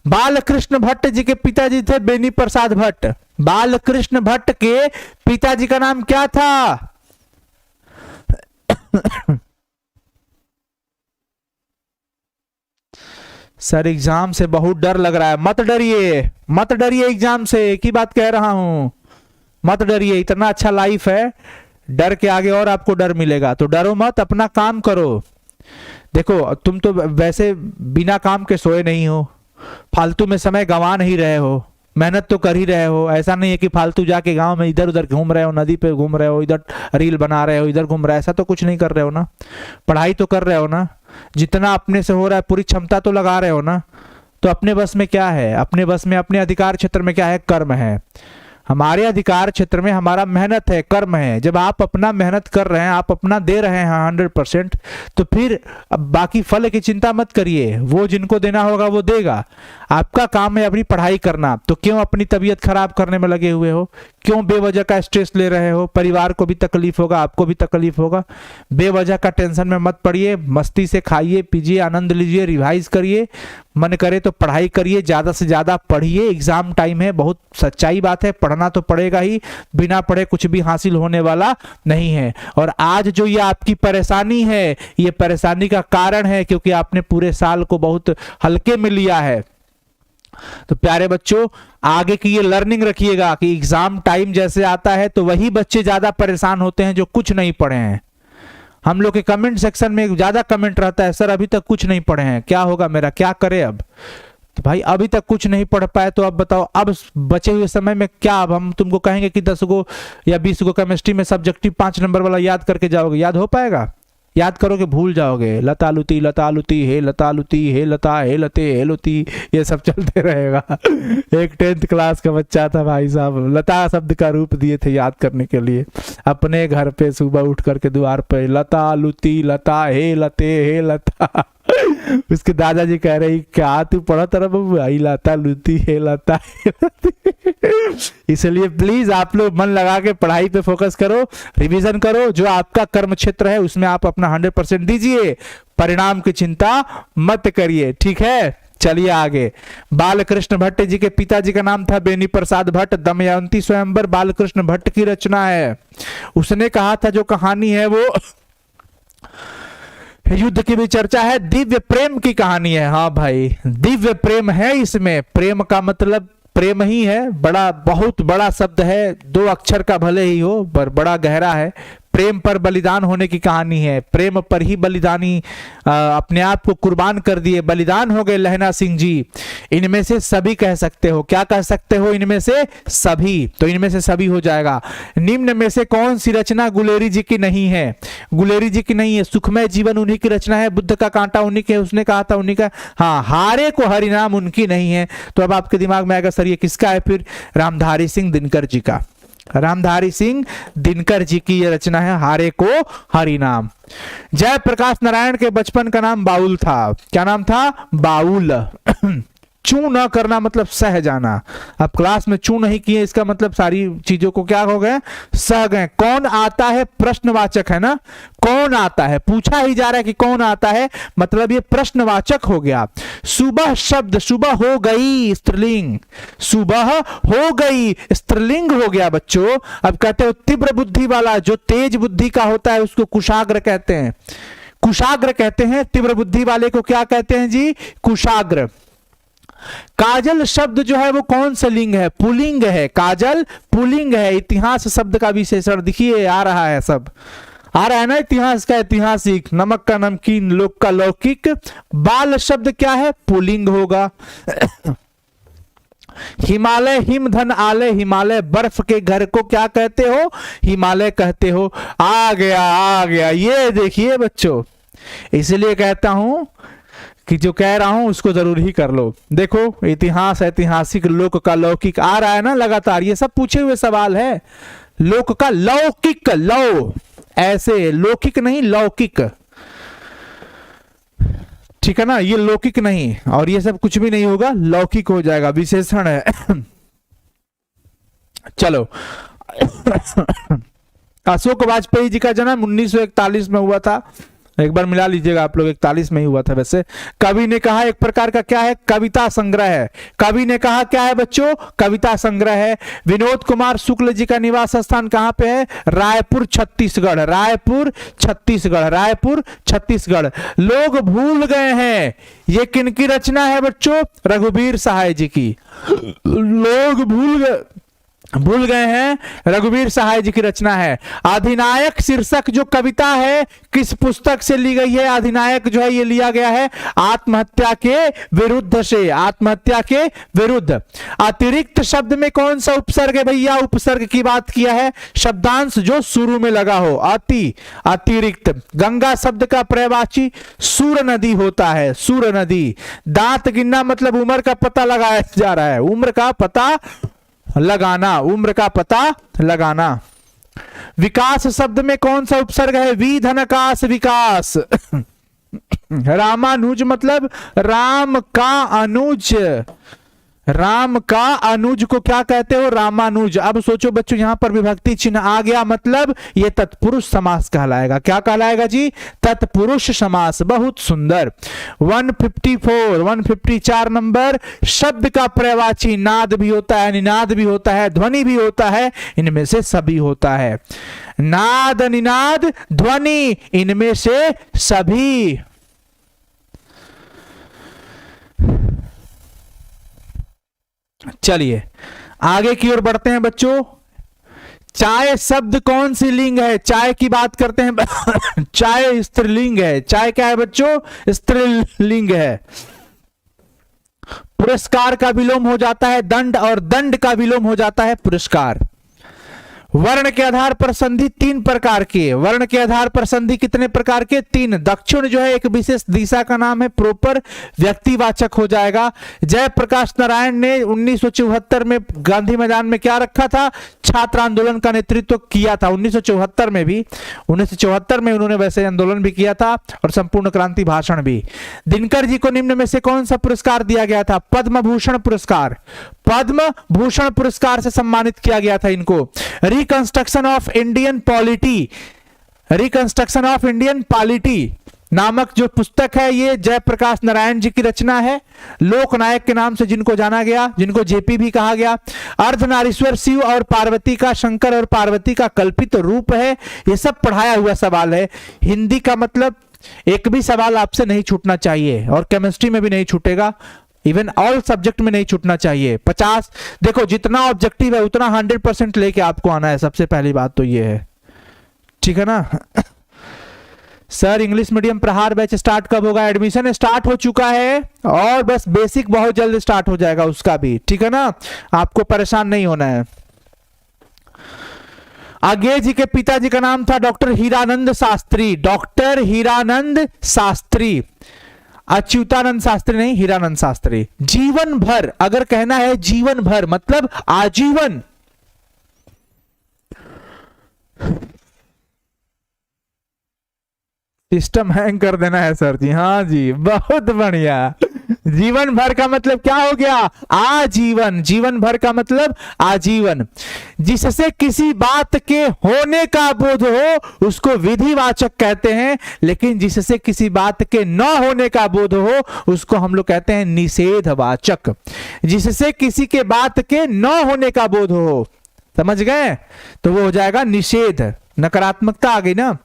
बालकृष्ण भट्ट जी के पिताजी थे बेनी प्रसाद भट्ट। बालकृष्ण भट्ट के पिताजी का नाम क्या था? सर एग्जाम से बहुत डर लग रहा है। मत डरिए, मत डरिए एग्जाम से, एक ही बात कह रहा हूं, मत डरिए। इतना अच्छा लाइफ है, डर के आगे और आपको डर मिलेगा, तो डरो मत, अपना काम करो। देखो तुम तो वैसे बिना काम के सोए नहीं हो, फालतू में समय गंवा नहीं रहे हो, मेहनत तो कर ही रहे हो। ऐसा नहीं है कि फालतू जाके गांव में इधर उधर घूम रहे हो, नदी पे घूम रहे हो, इधर रील बना रहे हो, इधर घूम रहे हो, ऐसा तो कुछ नहीं कर रहे हो ना। पढ़ाई तो कर रहे हो ना, जितना अपने से हो रहा है पूरी क्षमता तो लगा रहे हो ना। तो अपने बस में क्या है, अपने बस में, अपने अधिकार क्षेत्र में क्या है, कर्म है। हमारे अधिकार क्षेत्र में हमारा मेहनत है, कर्म है। जब आप अपना मेहनत कर रहे हैं, आप अपना दे रहे हैं 100%, तो फिर अब बाकी फल की चिंता मत करिए, वो जिनको देना होगा वो देगा। आपका काम है अपनी पढ़ाई करना, तो क्यों अपनी तबीयत खराब करने में लगे हुए हो, क्यों बेवजह का स्ट्रेस ले रहे हो? परिवार को भी तकलीफ होगा, आपको भी तकलीफ होगा। बेवजह का टेंशन में मत पड़िए, मस्ती से खाइए पीजिए, आनंद लीजिए, रिवाइज करिए, मन करे तो पढ़ाई करिए, ज्यादा से ज्यादा पढ़िए। एग्जाम टाइम है, बहुत सच्चाई बात है, पढ़ना तो पड़ेगा ही, बिना पढ़े कुछ भी हासिल होने वाला नहीं है। और आज जो ये आपकी परेशानी है, ये परेशानी का कारण है क्योंकि आपने पूरे साल को बहुत हल्के में लिया है। तो प्यारे बच्चों, आगे की ये लर्निंग रखिएगा कि एग्जाम टाइम जैसे आता है तो वही बच्चे ज्यादा परेशान होते हैं जो कुछ नहीं पढ़े हैं। हम लोग के कमेंट सेक्शन में ज्यादा कमेंट रहता है, सर अभी तक कुछ नहीं पढ़े हैं, क्या होगा मेरा, क्या करे अब? तो भाई अभी तक कुछ नहीं पढ़ पाए तो अब बताओ, अब बचे हुए समय में क्या? अब हम तुमको कहेंगे कि 10 गो या 20 गो केमिस्ट्री में सब्जेक्टिव 5 नंबर वाला याद करके जाओगे, याद हो पाएगा? याद करोगे भूल जाओगे। लता लुती हे लता लुती हे लता हे लते हे लुती, ये सब चलते रहेगा। एक 10th क्लास का बच्चा था भाई साहब, लता शब्द का रूप दिए थे याद करने के लिए। अपने घर पे सुबह उठ करके द्वार पे लता लुती लता हे लते हे लता। उसके दादाजी कह रहे क्या तू पढ़ा तरह बाबू, आई लता लुती हे लता हे लती। इसलिए प्लीज आप लोग मन लगा के पढ़ाई पे फोकस करो, रिवीजन करो, जो आपका कर्म क्षेत्र है उसमें आप अपना 100% दीजिए, परिणाम की चिंता मत करिए, ठीक है? चलिए आगे। बालकृष्ण भट्ट जी के पिताजी का नाम था बेनी प्रसाद भट्ट। दमयंती स्वयंवर बालकृष्ण भट्ट की रचना है। उसने कहा था, जो कहानी है वो युद्ध की भी चर्चा है, दिव्य प्रेम की कहानी है। हाँ भाई, दिव्य प्रेम है इसमें। प्रेम का मतलब प्रेम ही है, बड़ा बहुत बड़ा शब्द है, 2 अक्षर का भले ही हो पर बड़ा गहरा है। प्रेम पर बलिदान होने की कहानी है, प्रेम पर ही बलिदानी अपने आप को कुर्बान कर दिए, बलिदान हो गए लहना सिंह जी। इनमें से सभी कह सकते हो, क्या कह सकते हो? इनमें से सभी, तो इनमें से सभी हो जाएगा। निम्न में से कौन सी रचना गुलेरी जी की नहीं है? गुलेरी जी की नहीं है। सुखमय जीवन उन्हीं की रचना है, बुद्ध का कांटा उन्हीं के, उसने कहा था उन्हीं का। हाँ, हारे को हरिनाम उनकी नहीं है। तो अब आपके दिमाग में आएगा सर ये किसका है? फिर रामधारी सिंह दिनकर जी का। रामधारी सिंह दिनकर जी की यह रचना है, हारे को हरिनाम। जयप्रकाश नारायण के बचपन का नाम बाउल था। क्या नाम था? बाउल। चू न करना मतलब सह जाना। अब क्लास में चू नहीं किए, इसका मतलब सारी चीजों को क्या हो गए? सह गए। कौन आता है प्रश्नवाचक है ना, कौन आता है पूछा ही जा रहा है कि कौन आता है, मतलब ये प्रश्नवाचक हो गया। सुबह शब्द, सुबह हो गई स्त्रीलिंग, सुबह हो गई स्त्रीलिंग हो गया बच्चों। अब कहते हो तीव्र बुद्धि वाला, जो तेज बुद्धि का होता है उसको कुशाग्र कहते हैं, कुशाग्र कहते हैं। तीव्र बुद्धि वाले को क्या कहते हैं जी? कुशाग्र। काजल शब्द जो है वो कौन सा लिंग है? पुलिंग है। काजल पुलिंग है। इतिहास शब्द का विशेषण देखिए आ रहा है, सब आ रहा है ना। इतिहास का ऐतिहासिक, नमक का नमकीन, लोक का लौकिक। बाल शब्द क्या है? पुलिंग होगा। हिमालय, हिमधन आलय, हिमालय बर्फ के घर को क्या कहते हो? हिमालय कहते हो। आ गया आ गया, ये देखिए बच्चों, इसलिए कहता हूं कि जो कह रहा हूं उसको जरूर ही कर लो। देखो इतिहास, ऐतिहासिक, लोक का लौकिक आ रहा है ना लगातार, ये सब पूछे हुए सवाल है। लोक का लौकिक, लौ ऐसे, लौकिक नहीं लौकिक, ठीक है ना, ये लौकिक नहीं, और ये सब कुछ भी नहीं होगा, लौकिक हो जाएगा, विशेषण है। चलो। अशोक वाजपेयी जी का जन्म 1941 में हुआ था। एक बार मिला लीजिएगा आप लोग, 41 में ही हुआ था वैसे। कवि ने कहा एक प्रकार का क्या है, कविता संग्रह है। कवि ने कहा क्या है बच्चों, कविता संग्रह है। विनोद कुमार शुक्ल जी का निवास स्थान कहां पे है, रायपुर छत्तीसगढ़। रायपुर छत्तीसगढ़, रायपुर छत्तीसगढ़। लोग भूल गए हैं, ये किनकी रचना है बच्चों, रघुवीर सहाय जी की। लोग भूल गए हैं, रघुवीर सहाय जी की रचना है। अधिनायक शीर्षक जो कविता है किस पुस्तक से ली गई है, अधिनायक जो है ये लिया गया है आत्महत्या के विरुद्ध से, आत्महत्या के विरुद्ध। अतिरिक्त शब्द में कौन सा उपसर्ग है भैया, उपसर्ग की बात किया है, शब्दांश जो शुरू में लगा हो, अति, अतिरिक्त। गंगा शब्द का पर्यायवाची सूर नदी होता है, सूर नदी। दांत गिनना मतलब उम्र का पता लगाया जा रहा है, उम्र का पता लगाना, उम्र का पता लगाना। विकास शब्द में कौन सा उपसर्ग है, वी धनकास, विकास। रामानुज मतलब राम का अनुज, राम का अनुज को क्या कहते हो, रामानुज। अब सोचो बच्चों यहां पर विभक्ति चिन्ह आ गया, मतलब ये तत्पुरुष समास कहलाएगा। क्या कहलाएगा जी, तत्पुरुष समास। बहुत सुंदर। 154 नंबर, शब्द का पर्यायवाची नाद भी होता है, निनाद भी होता है, ध्वनि भी होता है, इनमें से सभी होता है। नाद, निनाद, ध्वनि, इनमें से सभी। चलिए आगे की ओर बढ़ते हैं बच्चों। चाय शब्द कौन सी लिंग है, चाय की बात करते हैं। चाय स्त्रीलिंग है, चाय क्या है बच्चों, स्त्रीलिंग है। पुरस्कार का विलोम हो जाता है दंड, और दंड का विलोम हो जाता है पुरस्कार। वर्ण के आधार पर संधि 3 प्रकार के, वर्ण के आधार पर संधि कितने प्रकार के, 3। दक्षिण जो है एक विशेष दिशा का नाम है, प्रोपर व्यक्तिवाचक हो जाएगा। जयप्रकाश नारायण ने 1974 में गांधी मैदान में क्या रखा था, छात्र आंदोलन का नेतृत्व किया था। 1974 में भी, 1974 में उन्होंने वैसे आंदोलन भी किया था और संपूर्ण क्रांति भाषण भी। दिनकर जी को निम्न में से कौन सा पुरस्कार दिया गया था, पद्म भूषण पुरस्कार, पद्म भूषण पुरस्कार से सम्मानित किया गया था इनको। Reconstruction of Indian polity, reconstruction of Indian polity नामक जो पुस्तक है ये जयप्रकाश नारायण जी की रचना है। लोकनायक के नाम से जिनको जाना गया, जिनको जेपी भी कहा गया। अर्धनारीश्वर शिव और पार्वती का, शंकर और पार्वती का कल्पित रूप है। ये सब पढ़ाया हुआ सवाल है। हिंदी का मतलब एक भी सवाल आपसे नहीं छूटना चाहिए, और केमिस्ट्री में भी नहीं छूटेगा, इवन ऑल सब्जेक्ट में नहीं छूटना चाहिए। 50 देखो जितना ऑब्जेक्टिव है उतना 100% लेके आपको आना है, सबसे पहली बात तो ये है, ठीक है ना। सर इंग्लिश मीडियम प्रहार बैच स्टार्ट कब होगा, एडमिशन स्टार्ट हो चुका है और बस बेसिक बहुत जल्द स्टार्ट हो जाएगा उसका भी, ठीक है ना, आपको परेशान नहीं होना है। आगे जी के पिताजी का नाम था डॉक्टर हीरानंद शास्त्री, डॉक्टर हीरानंद शास्त्री, अच्युतानंद शास्त्री नहीं, हीरानंद शास्त्री। जीवन भर अगर कहना है, जीवन भर मतलब आजीवन। सिस्टम हैंग कर देना है सर जी, हाँ जी बहुत बढ़िया। जीवन भर का मतलब क्या हो गया, आजीवन। जीवन भर का मतलब आजीवन। जिससे किसी बात के होने का बोध हो उसको विधिवाचक कहते हैं, लेकिन जिससे किसी बात के न होने का बोध हो उसको हम लोग कहते हैं निषेधवाचक। जिससे किसी के बात के न होने का बोध हो, समझ गए, तो वो हो जाएगा निषेध, नकारात्मकता आ गई ना।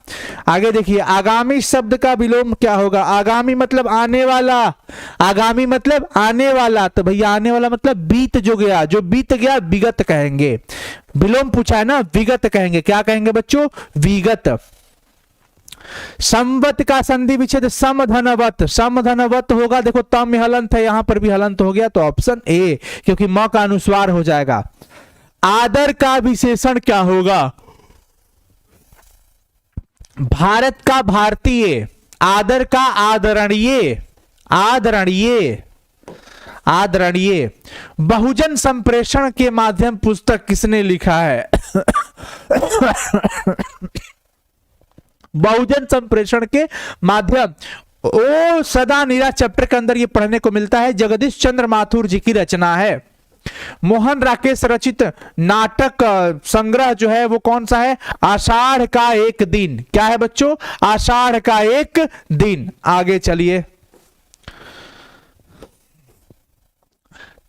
आगे देखिए, आगामी शब्द का विलोम क्या होगा, आगामी मतलब आने वाला, आगामी मतलब आने वाला, तो भैया आने वाला मतलब बीत जो गया, जो बीत गया विगत कहेंगे। विलोम पूछा है ना, विगत कहेंगे, क्या कहेंगे बच्चों, विगत। संवत का संधि विच्छेद समधनवत, समधनवत होगा, देखो तम में हलंत है, यहां पर भी हलंत हो गया, तो ऑप्शन ए, क्योंकि म का अनुस्वार हो जाएगा। आदर का विशेषण क्या होगा, भारत का भारतीय, आदर का आदरणीय, आदरणीय, आदरणीय। बहुजन संप्रेषण के माध्यम पुस्तक किसने लिखा है, बहुजन संप्रेषण के माध्यम, ओ सदा नीरा चैप्टर के अंदर ये पढ़ने को मिलता है, जगदीश चंद्र माथुर जी की रचना है। मोहन राकेश रचित नाटक संग्रह जो है वो कौन सा है? आषाढ़ का एक दिन। क्या है बच्चों? आषाढ़ का एक दिन। आगे चलिए,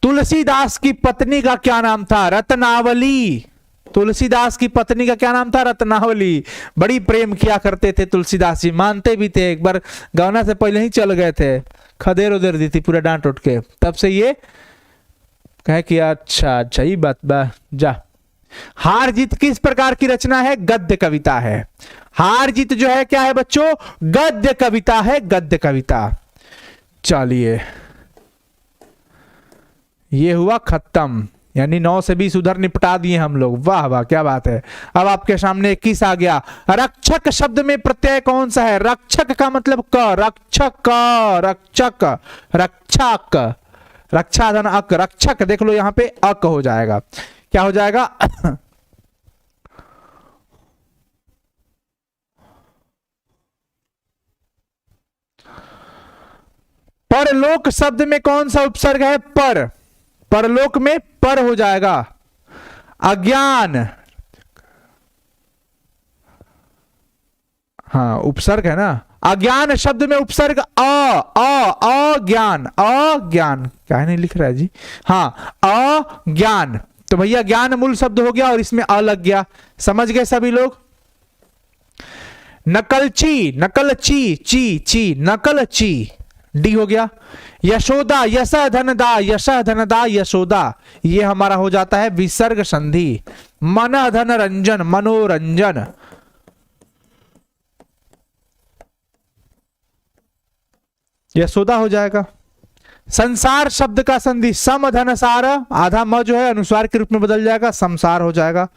तुलसीदास की पत्नी का क्या नाम था? रत्नावली। तुलसीदास की पत्नी का क्या नाम था? रत्नावली। बड़ी प्रेम किया करते थे तुलसीदास जी, मानते भी थे। एक बार गौना से पहले ही चल गए थे, खदेर उधेर दी थी पूरा डांट उठ के, तब से ये कहे कि अच्छा अच्छा ये बात बा जा। हार जीत किस प्रकार की रचना है? गद्य कविता है। हार जीत जो है क्या है बच्चों? गद्य कविता है, गद्य कविता। चलिए, ये हुआ खत्म, यानी 9 से 20 उधर निपटा दिए हम लोग। वाह वाह, क्या बात है। अब आपके सामने 21 आ गया। रक्षक शब्द में प्रत्यय कौन सा है? रक्षक का मतलब क, रक्षक, रक्षक, रक्षक, रक्षा धन अक, रक्षक। देख लो यहां पे अक हो जाएगा। क्या हो जाएगा? परलोक शब्द में कौन सा उपसर्ग है? पर। परलोक में पर हो जाएगा। अज्ञान, हाँ उपसर्ग है ना। अज्ञान शब्द में उपसर्ग अज्ञान, अज्ञान। क्या नहीं लिख रहा है जी? हाँ अज्ञान। तो भैया ज्ञान मूल शब्द हो गया और इसमें अ लग गया। समझ गए सभी लोग? नकलची, नकलची, ची ची, नकलची, डी हो गया। यशोदा, यश धनदा, यश धनदा, यशोदा, ये हमारा हो जाता है विसर्ग संधि। मन धन रंजन, मनोरंजन। यशोदा हो जाएगा। संसार शब्द का संधि सम धन सार, आधा म जो है अनुस्वार के रूप में बदल जाएगा, संसार हो जाएगा,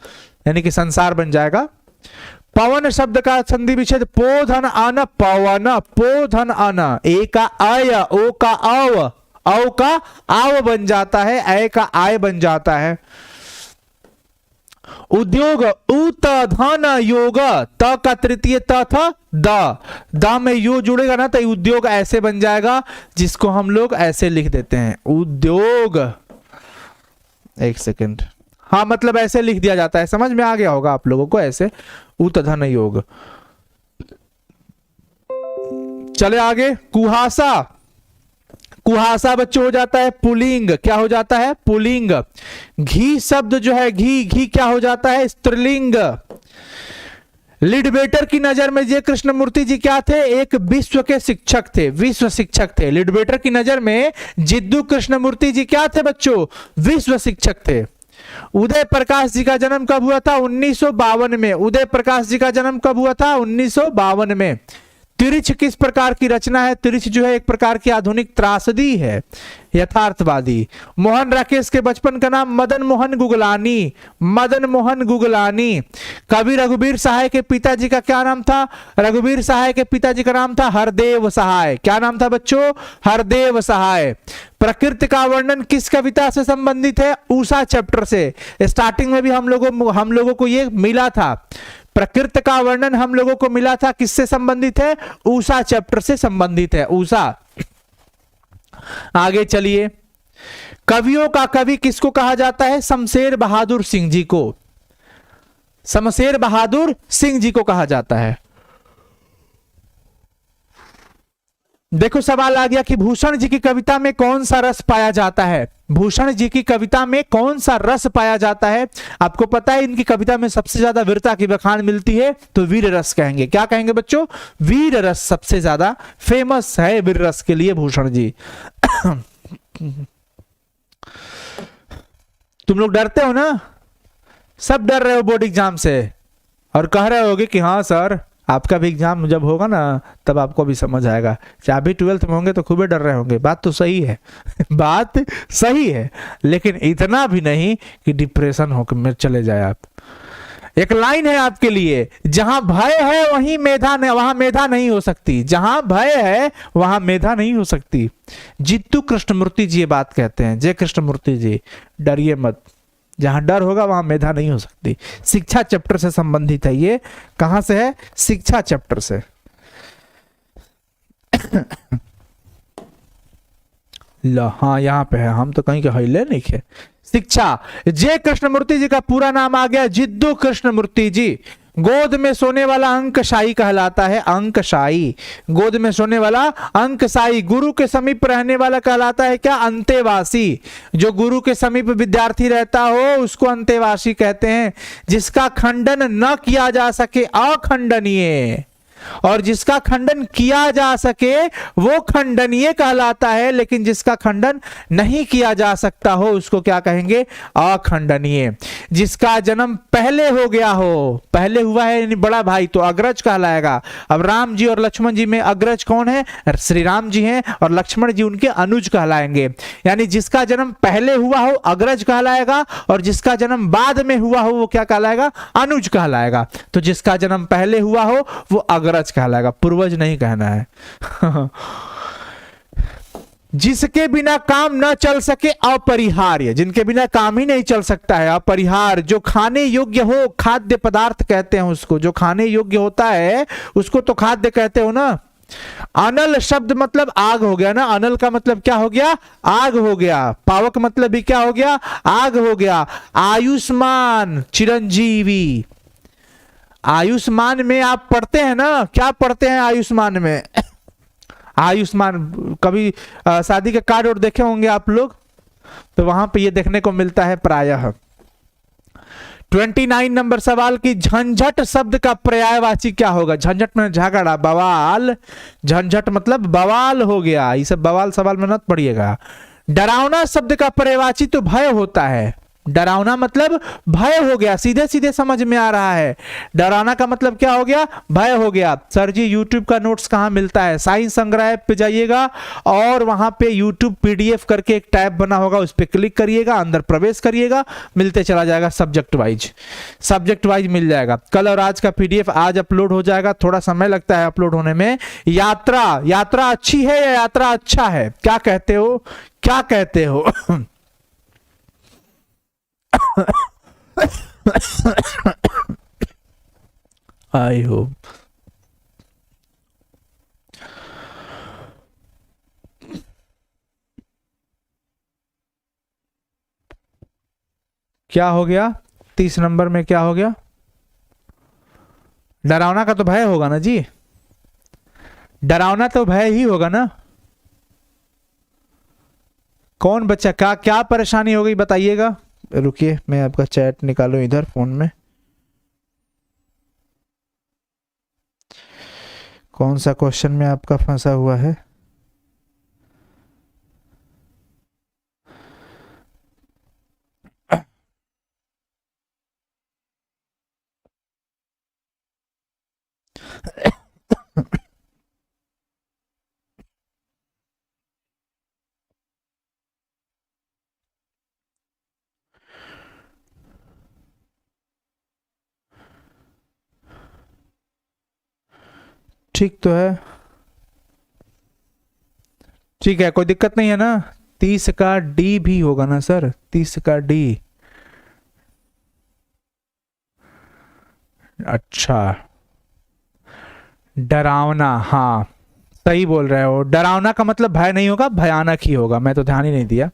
यानी कि संसार बन जाएगा। पवन शब्द का संधि विच्छेद पोधन अन, पवन, पोधन अन। ए का अय, ओ का अव, औ का आव बन जाता है, ऐ का आय बन जाता है। उद्योग, उत धन योग, त का तृतीय त था द में यो जुड़ेगा ना, तो उद्योग ऐसे बन जाएगा, जिसको हम लोग ऐसे लिख देते हैं उद्योग। एक सेकंड, हाँ मतलब ऐसे लिख दिया जाता है, समझ में आ गया होगा आप लोगों को, ऐसे उत धन योग। चले आगे, कुहासा। कुहासा बच्चों हो जाता है पुलिंग। क्या हो जाता है? पुलिंग। घी शब्द जो है घी, घी क्या हो जाता है? स्त्रीलिंग। लिडबेटर की नजर में जय कृष्णमूर्ति जी क्या थे? एक विश्व के शिक्षक थे, विश्व शिक्षक थे। लिडबेटर की नजर में जिद्दू कृष्णमूर्ति जी क्या थे बच्चों? विश्व शिक्षक थे। उदय प्रकाश जी का जन्म कब हुआ था? 1952 में। उदय प्रकाश जी का जन्म कब हुआ था? 1952 में। तिरिछ किस प्रकार की रचना है? तिरिछ जो है एक प्रकार की आधुनिक त्रासदी है, यथार्थवादी। मोहन राकेश के बचपन का नाम मदन मोहन गुगलानी, मदन मोहन गुगलानी। कवि रघुवीर सहाय के पिताजी का क्या नाम था? रघुवीर सहाय के पिताजी का नाम था हरदेव सहाय। क्या नाम था बच्चों? हरदेव सहाय। प्रकृति का वर्णन किस कविता से संबंधित है? उषा चैप्टर से। स्टार्टिंग में भी हम लोगों को ये मिला था। प्रकृति का वर्णन हम लोगों को मिला था, किससे संबंधित है? उषा चैप्टर से संबंधित है, उषा। आगे चलिए, कवियों का कवि किसको कहा जाता है? शमशेर बहादुर सिंह जी को, शमशेर बहादुर सिंह जी को कहा जाता है। देखो सवाल आ गया कि भूषण जी की कविता में कौन सा रस पाया जाता है? भूषण जी की कविता में कौन सा रस पाया जाता है? आपको पता है इनकी कविता में सबसे ज्यादा वीरता की बखान मिलती है, तो वीर रस कहेंगे। क्या कहेंगे बच्चों? वीर रस सबसे ज्यादा फेमस है वीर रस के लिए भूषण जी। तुम लोग डरते हो ना? सब डर रहे हो बोर्ड एग्जाम से और कह रहे होगे कि हाँ सर आपका भी एग्जाम जब होगा ना तब आपको भी समझ आएगा। चाहे भी 12th में होंगे तो खूब डर रहे होंगे। बात तो सही है बात सही है, लेकिन इतना भी नहीं कि डिप्रेशन होकर चले जाए आप। एक लाइन है आपके लिए, जहां भय है वहीं मेधा नहीं, वहां मेधा नहीं हो सकती। जहां भय है वहां मेधा नहीं हो सकती। जिद्दू कृष्णमूर्ति जी ये बात कहते हैं। जय कृष्णमूर्ति जी, डरिए मत, जहां डर होगा वहां मेधा नहीं हो सकती। शिक्षा चैप्टर से संबंधित है ये। कहां से है? शिक्षा चैप्टर से। लो हाँ यहाँ पे है, हम तो कहीं के हिले नहीं खे। शिक्षा, जे कृष्णमूर्ति जी का पूरा नाम आ गया जिद्दू कृष्णमूर्ति जी। गोद में सोने वाला अंकशाही कहलाता है, अंकशाही, गोद में सोने वाला अंकशाही। गुरु के समीप रहने वाला कहलाता है क्या, अंतेवासी। जो गुरु के समीप विद्यार्थी रहता हो उसको अंतेवासी कहते हैं। जिसका खंडन न किया जा सके अखंडनीय, और जिसका खंडन किया जा सके वो खंडनीय कहलाता है, लेकिन जिसका खंडन नहीं किया जा सकता हो उसको क्या कहेंगे, अखंडनीय। जिसका जन्म पहले हो गया हो, पहले हुआ है यानी बड़ा भाई, तो अग्रज कहलाएगा। अब राम जी और लक्ष्मण जी में अग्रज कौन है, श्री राम जी हैं, और लक्ष्मण जी उनके अनुज कहलाएंगे। यानी जिसका जन्म पहले हुआ हो अग्रज कहलाएगा, और जिसका जन्म बाद में हुआ हो वो क्या कहलाएगा, अनुज कहलाएगा। तो जिसका जन्म पहले हुआ हो वो अग्रज कहलाएगा, पूर्वज नहीं कहना है। जिसके बिना काम न चल सके अपरिहार्य, जिनके बिना काम ही नहीं चल सकता है, अपरिहार्य। जो खाने योग्य हो, खाद्य पदार्थ कहते हैं उसको, जो खाने योग्य होता है उसको तो खाद्य कहते हो ना। अनल शब्द मतलब आग हो गया ना, अनल का मतलब क्या हो गया, आग हो गया। पावक मतलब भी क्या हो गया, आग हो गया। आयुष्मान, चिरंजीवी। आयुष्मान में आप पढ़ते हैं ना, क्या पढ़ते हैं आयुष्मान में? आयुष्मान कभी शादी के कार्ड और देखे होंगे आप लोग, तो वहां पे ये देखने को मिलता है प्रायः। 29 नंबर सवाल की झंझट शब्द का पर्यायवाची क्या होगा? झंझट में झगड़ा, बवाल। झंझट मतलब बवाल हो गया, ये सब बवाल सवाल में मत पढ़िएगा। डरावना शब्द का पर्यायवाची तो भय होता है। डरावना मतलब भय हो गया, सीधे सीधे समझ में आ रहा है। डरावना का मतलब क्या हो गया, भय हो गया। सर जी यूट्यूब का नोट्स कहाँ मिलता है? साइंस संग्रह पे जाइएगा और वहां पे यूट्यूब पीडीएफ करके एक टैब बना होगा, उस पर क्लिक करिएगा, अंदर प्रवेश करिएगा, मिलते चला जाएगा सब्जेक्ट वाइज, सब्जेक्ट वाइज मिल जाएगा। कल और आज का पीडीएफ आज अपलोड हो जाएगा, थोड़ा समय लगता है अपलोड होने में। यात्रा, यात्रा अच्छी है या यात्रा अच्छा है, क्या कहते हो, क्या कहते हो? आई हो क्या हो गया, 30 नंबर में क्या हो गया? डरावना का तो भय होगा ना जी, डरावना तो भय ही होगा ना। कौन बच्चा का क्या परेशानी हो गई बताइएगा? रुकिए मैं आपका चैट निकालूं इधर फोन में। कौन सा क्वेश्चन में आपका फंसा हुआ है? ठीक तो है, ठीक है, कोई दिक्कत नहीं है ना। 30 का डी भी होगा ना सर, 30 का डी। अच्छा, डरावना, हाँ सही बोल रहे हो। डरावना का मतलब भय नहीं होगा, भयानक ही होगा। मैं तो ध्यान ही नहीं दिया।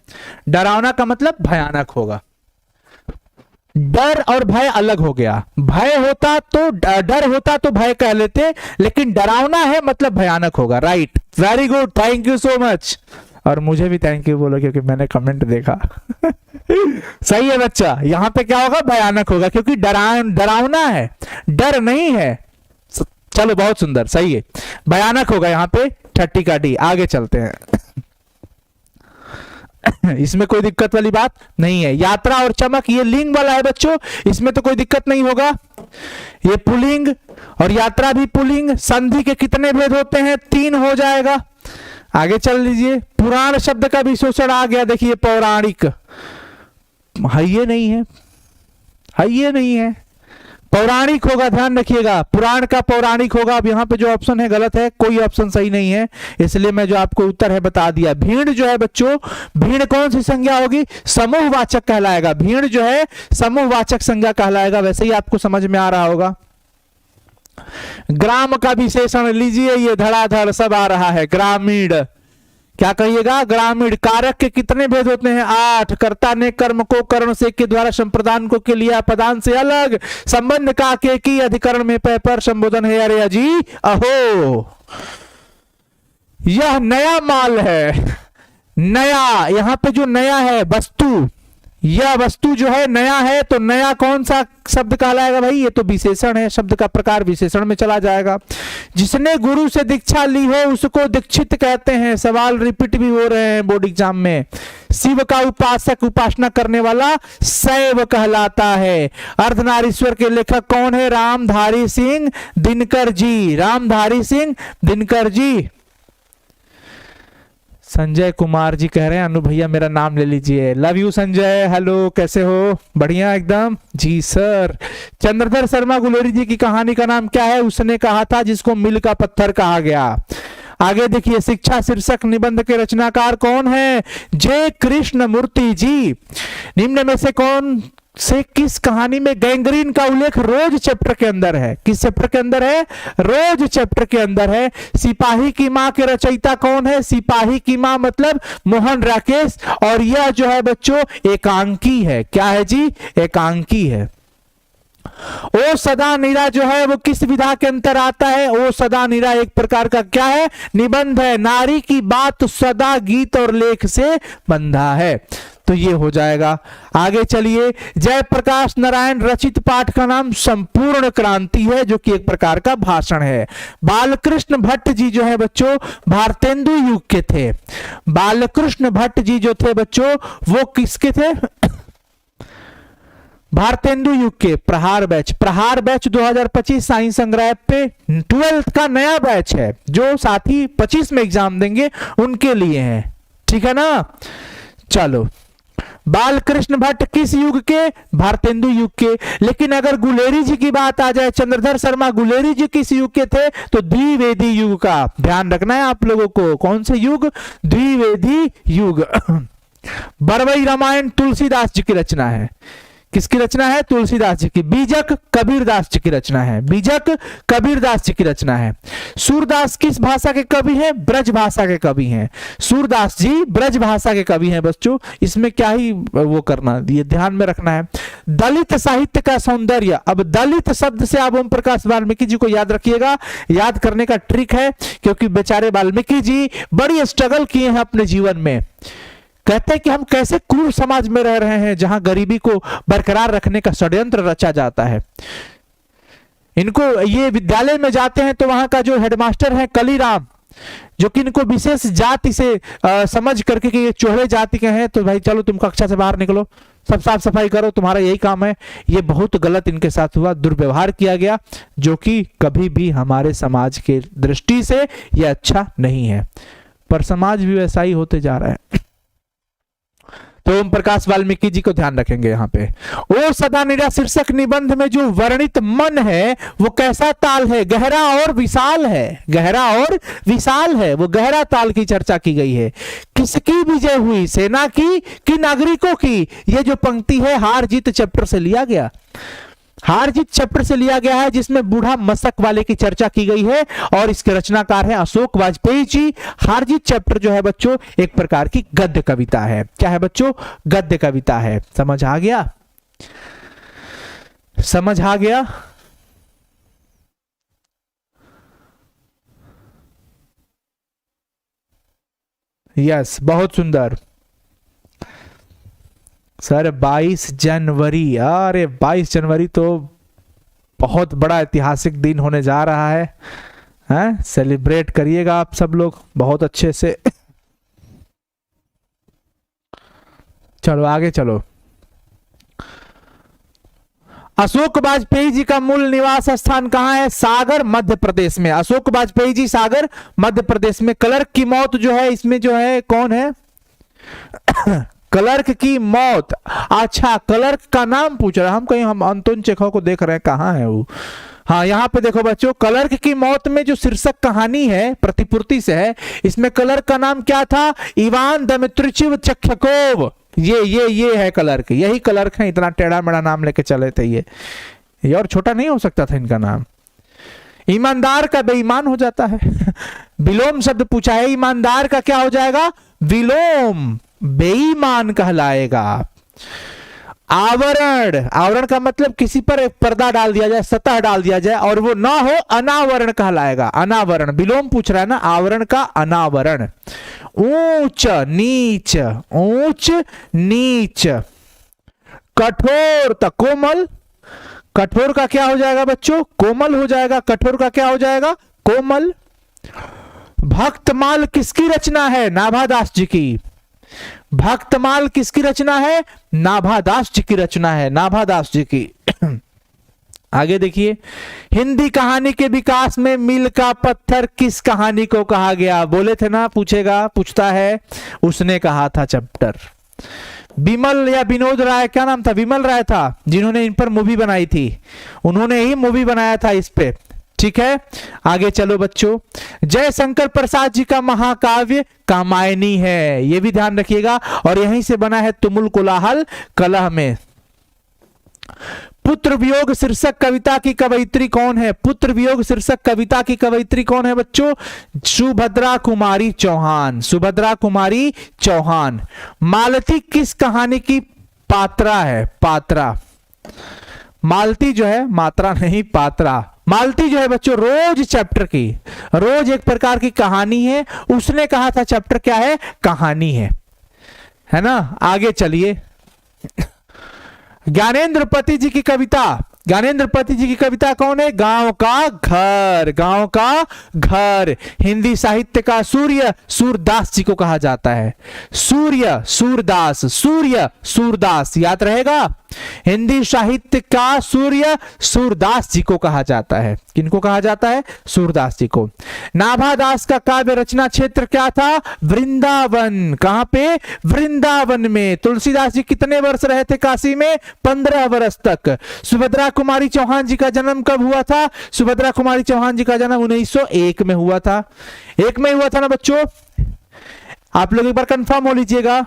डरावना का मतलब भयानक होगा। डर और भय अलग हो गया। भय होता तो डर होता तो भय कह लेते, लेकिन डरावना है मतलब भयानक होगा। Right, very good, thank you so much. और मुझे भी थैंक यू बोलो क्योंकि मैंने कमेंट देखा। सही है बच्चा, यहां पे क्या होगा, भयानक होगा, क्योंकि डरावना है, डर नहीं है। चलो बहुत सुंदर, सही है, भयानक होगा यहाँ पे। 30 का डी। आगे चलते हैं। इसमें कोई दिक्कत वाली बात नहीं है। यात्रा और चमक ये लिंग वाला है बच्चों, इसमें तो कोई दिक्कत नहीं होगा। ये पुलिंग और यात्रा भी पुलिंग। संधि के कितने भेद होते हैं? 3 हो जाएगा। आगे चल लीजिए। पुराण शब्द का भी शोषण आ गया। देखिए पौराणिक है, ये नहीं है, है ये नहीं है, पौराणिक होगा, ध्यान रखिएगा। पुराण का पौराणिक होगा। अब यहाँ पे जो ऑप्शन है गलत है, कोई ऑप्शन सही नहीं है, इसलिए मैं जो आपको उत्तर है बता दिया। भीड़ जो है बच्चों, भीड़ कौन सी संज्ञा होगी? समूहवाचक कहलाएगा। भीड़ जो है समूहवाचक संज्ञा कहलाएगा। वैसे ही आपको समझ में आ रहा होगा। ग्राम का विशेषण लीजिए, ये धड़ाधड़ सब आ रहा है। ग्रामीण, क्या कहिएगा, ग्रामीण। कारक के कितने भेद होते हैं? 8। कर्ता ने कर्म को कर्ण से के द्वारा संप्रदान को के लिया पदान से अलग। संबंध का के की अधिकरण में पे पर संबोधन है। अरे अजी अहो, यह नया माल है। नया, यहां पे जो नया है वस्तु, यह वस्तु जो है नया है, तो नया कौन सा शब्द कहलाएगा भाई? ये तो विशेषण है, शब्द का प्रकार विशेषण में चला जाएगा। जिसने गुरु से दीक्षा ली हो उसको दीक्षित कहते हैं। सवाल रिपीट भी हो रहे हैं बोर्ड एग्जाम में। शिव का उपासक, उपासना करने वाला शैव कहलाता है। अर्धनारीश्वर के लेखक कौन है? रामधारी सिंह दिनकर जी। रामधारी सिंह दिनकर जी। संजय कुमार जी कह रहे हैं अनु भैया मेरा नाम ले लीजिए। Love you Sanjay. हेलो, कैसे हो? बढ़िया एकदम जी सर। चंद्रधर शर्मा गुलेरी जी की कहानी का नाम क्या है? उसने कहा था जिसको मिल का पत्थर कहा गया। आगे देखिए, शिक्षा शीर्षक निबंध के रचनाकार कौन है? जे कृष्ण मूर्ति जी। निम्न में से कौन से किस कहानी में गैंग्रीन का उल्लेख रोज चैप्टर के अंदर है? किस चैप्टर के अंदर है? रोज चैप्टर के अंदर है। सिपाही की मां के रचयिता कौन है? सिपाही की मां मतलब मोहन राकेश। और यह जो है बच्चों एकांकी है। क्या है जी? एकांकी है। ओ सदा नीरा जो है वो किस विधा के अंतर आता है? ओ सदा नीरा एक प्रकार का क्या है? निबंध है। नारी की बात सदा गीत और लेख से बंधा है। तो ये हो जाएगा। आगे चलिए, जयप्रकाश नारायण रचित पाठ का नाम संपूर्ण क्रांति है, जो कि एक प्रकार का भाषण है। बालकृष्ण भट्ट जी जो है बच्चों भारतेंदु युग के थे। बालकृष्ण भट्ट जी जो थे बच्चों वो किसके थे? भारतेंदु युग के। प्रहार बैच, प्रहार बैच 2025 साइंस संग्रह पे 12th का नया बैच है, जो साथी 25 में एग्जाम देंगे उनके लिए है। ठीक है ना? चलो, बालकृष्ण भट्ट किस युग के? भारतेंदु युग के। लेकिन अगर गुलेरी जी की बात आ जाए, चंद्रधर शर्मा गुलेरी जी किस युग के थे? तो द्विवेदी युग का ध्यान रखना है आप लोगों को। कौन से युग? द्विवेदी युग। बरवई रामायण तुलसीदास जी की रचना है। किसकी रचना है? तुलसीदास जी की। बीजक कबीरदास जी की रचना है। बीजक कबीरदास जी की रचना है। सूरदास किस भाषा के कवि हैं? ब्रज भाषा के कवि हैं। सूरदास जी ब्रज भाषा के कवि हैं बच्चों। इसमें क्या ही वो करना, ये ध्यान में रखना है। दलित साहित्य का सौंदर्य। अब दलित शब्द से आप ओम प्रकाश वाल्मीकि जी को याद रखिएगा। याद करने का ट्रिक है, क्योंकि बेचारे वाल्मीकि जी बड़ी स्ट्रगल किए हैं अपने जीवन में। कहते हैं कि हम कैसे क्रूर समाज में रह रहे हैं जहां गरीबी को बरकरार रखने का षड्यंत्र रचा जाता है। इनको, ये विद्यालय में जाते हैं तो वहां का जो हेडमास्टर है कलीराम, जो कि इनको विशेष जाति से समझ करके कि ये चोहरे जाति के हैं, तो भाई चलो तुम कक्षा से बाहर निकलो, सब साफ सफाई करो, तुम्हारा यही काम है। ये बहुत गलत इनके साथ हुआ, दुर्व्यवहार किया गया, जो कि कभी भी हमारे समाज के दृष्टि से ये अच्छा नहीं है। पर समाज भी वैसा ही होते जा रहा है। तो ओम प्रकाश वाल्मीकि जी को ध्यान रखेंगे यहाँ पे। ओ सदा नीरा शीर्षक निबंध में जो वर्णित मन है वो कैसा ताल है? गहरा और विशाल है। गहरा और विशाल है, वो गहरा ताल की चर्चा की गई है। किसकी विजय हुई? सेना की कि नागरिकों की? ये जो पंक्ति है हार जीत चैप्टर से लिया गया। हार जीत चैप्टर से लिया गया है, जिसमें बूढ़ा मशक वाले की चर्चा की गई है, और इसके रचनाकार है अशोक वाजपेयी जी। हार जीत चैप्टर जो है बच्चों एक प्रकार की गद्य कविता है। क्या है बच्चों? गद्य कविता है। समझ आ गया? समझ आ गया? यस, बहुत सुंदर सर। 22 जनवरी, अरे 22 जनवरी तो बहुत बड़ा ऐतिहासिक दिन होने जा रहा है। हैं? सेलिब्रेट करिएगा आप सब लोग बहुत अच्छे से। चलो आगे चलो। अशोक वाजपेयी जी का मूल निवास स्थान कहां है? सागर, मध्य प्रदेश में। अशोक वाजपेयी जी सागर, मध्य प्रदेश में। क्लर्क की मौत जो है इसमें जो है कौन है? क्लर्क की मौत। अच्छा, क्लर्क का नाम पूछ रहा, हम कहीं हम अंतोन चेखव को देख रहे हैं, कहां है वो? हाँ, यहां पे देखो बच्चों, क्लर्क की मौत में जो शीर्षक कहानी है प्रतिपूर्ति से है, इसमें क्लर्क का नाम क्या था? Ivan Dmitrievich Chekhov. ये है क्लर्क, यही क्लर्क है। इतना टेढ़ा मेढ़ा नाम लेके चले थे ये और छोटा नहीं हो सकता था इनका नाम। ईमानदार का बेईमान हो जाता है। विलोम शब्द पूछा है, ईमानदार का क्या हो जाएगा? विलोम, बेईमान कहलाएगा। आवरण, आवरण का मतलब किसी पर एक पर्दा डाल दिया जाए, सतह डाल दिया जाए और वो ना हो, अनावरण कहलाएगा। अनावरण, विलोम पूछ रहा है ना, आवरण का अनावरण। ऊंच नीच, ऊंच नीच। कठोर तो कोमल, कठोर का क्या हो जाएगा बच्चों? कोमल हो जाएगा। कठोर का क्या हो जाएगा? कोमल। भक्तमाल किसकी रचना है? नाभादास जी की। भक्तमाल किसकी रचना है? नाभादास जी की रचना है, नाभादास जी की। आगे देखिए, हिंदी कहानी के विकास में मील का पत्थर किस कहानी को कहा गया? बोले थे ना, पूछेगा, पूछता है, उसने कहा था चैप्टर। विमल या विनोद राय, क्या नाम था? विमल राय था, जिन्होंने इन पर मूवी बनाई थी, उन्होंने ही मूवी बनाया था इस पे। ठीक है, आगे चलो बच्चों। जयशंकर प्रसाद जी का महाकाव्य कामायनी है, ये भी ध्यान रखिएगा, और यहीं से बना है तुमुल कोलाहल कलह में। पुत्र वियोग शीर्षक कविता की कवयित्री कौन है? पुत्र वियोग शीर्षक कविता की कवयित्री कौन है बच्चों? सुभद्रा कुमारी चौहान, सुभद्रा कुमारी चौहान। मालती किस कहानी की पात्रा है? पात्रा। मालती जो है, मात्रा नहीं, पात्रा। मालती जो है बच्चों रोज चैप्टर की, रोज एक प्रकार की कहानी है। उसने कहा था चैप्टर क्या है? कहानी है ना। आगे चलिए। ज्ञानेंद्र पति जी की कविता, ज्ञानेंद्र पति जी की कविता कौन है? गांव का घर, गांव का घर। हिंदी साहित्य का सूर्य सूरदास जी को कहा जाता है। सूर्य सूरदास, सूर्य सूरदास, याद रहेगा। हिंदी साहित्य का सूर्य सूरदास जी को कहा जाता है। किनको कहा जाता है? सूरदास जी को। नाभादास का काव्य रचना क्षेत्र क्या था? वृंदावन। कहां पे? वृंदावन में। तुलसीदास जी कितने वर्ष रहे थे काशी में? 15 वर्ष तक। सुभद्रा कुमारी चौहान जी का जन्म कब हुआ था? सुभद्रा कुमारी चौहान जी का जन्म 1901 में हुआ था। एक में हुआ था ना बच्चों? आप लोग एक बार कंफर्म हो लीजिएगा।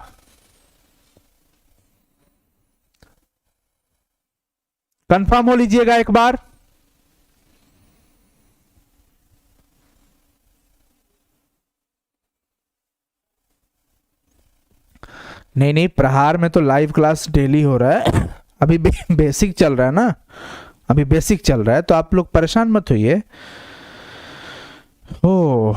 कंफर्म हो लीजिएगा एक बार। नहीं नहीं, प्रहार में तो लाइव क्लास डेली हो रहा है। अभी बेसिक चल रहा है ना, अभी बेसिक चल रहा है, तो आप लोग परेशान मत होइए। हो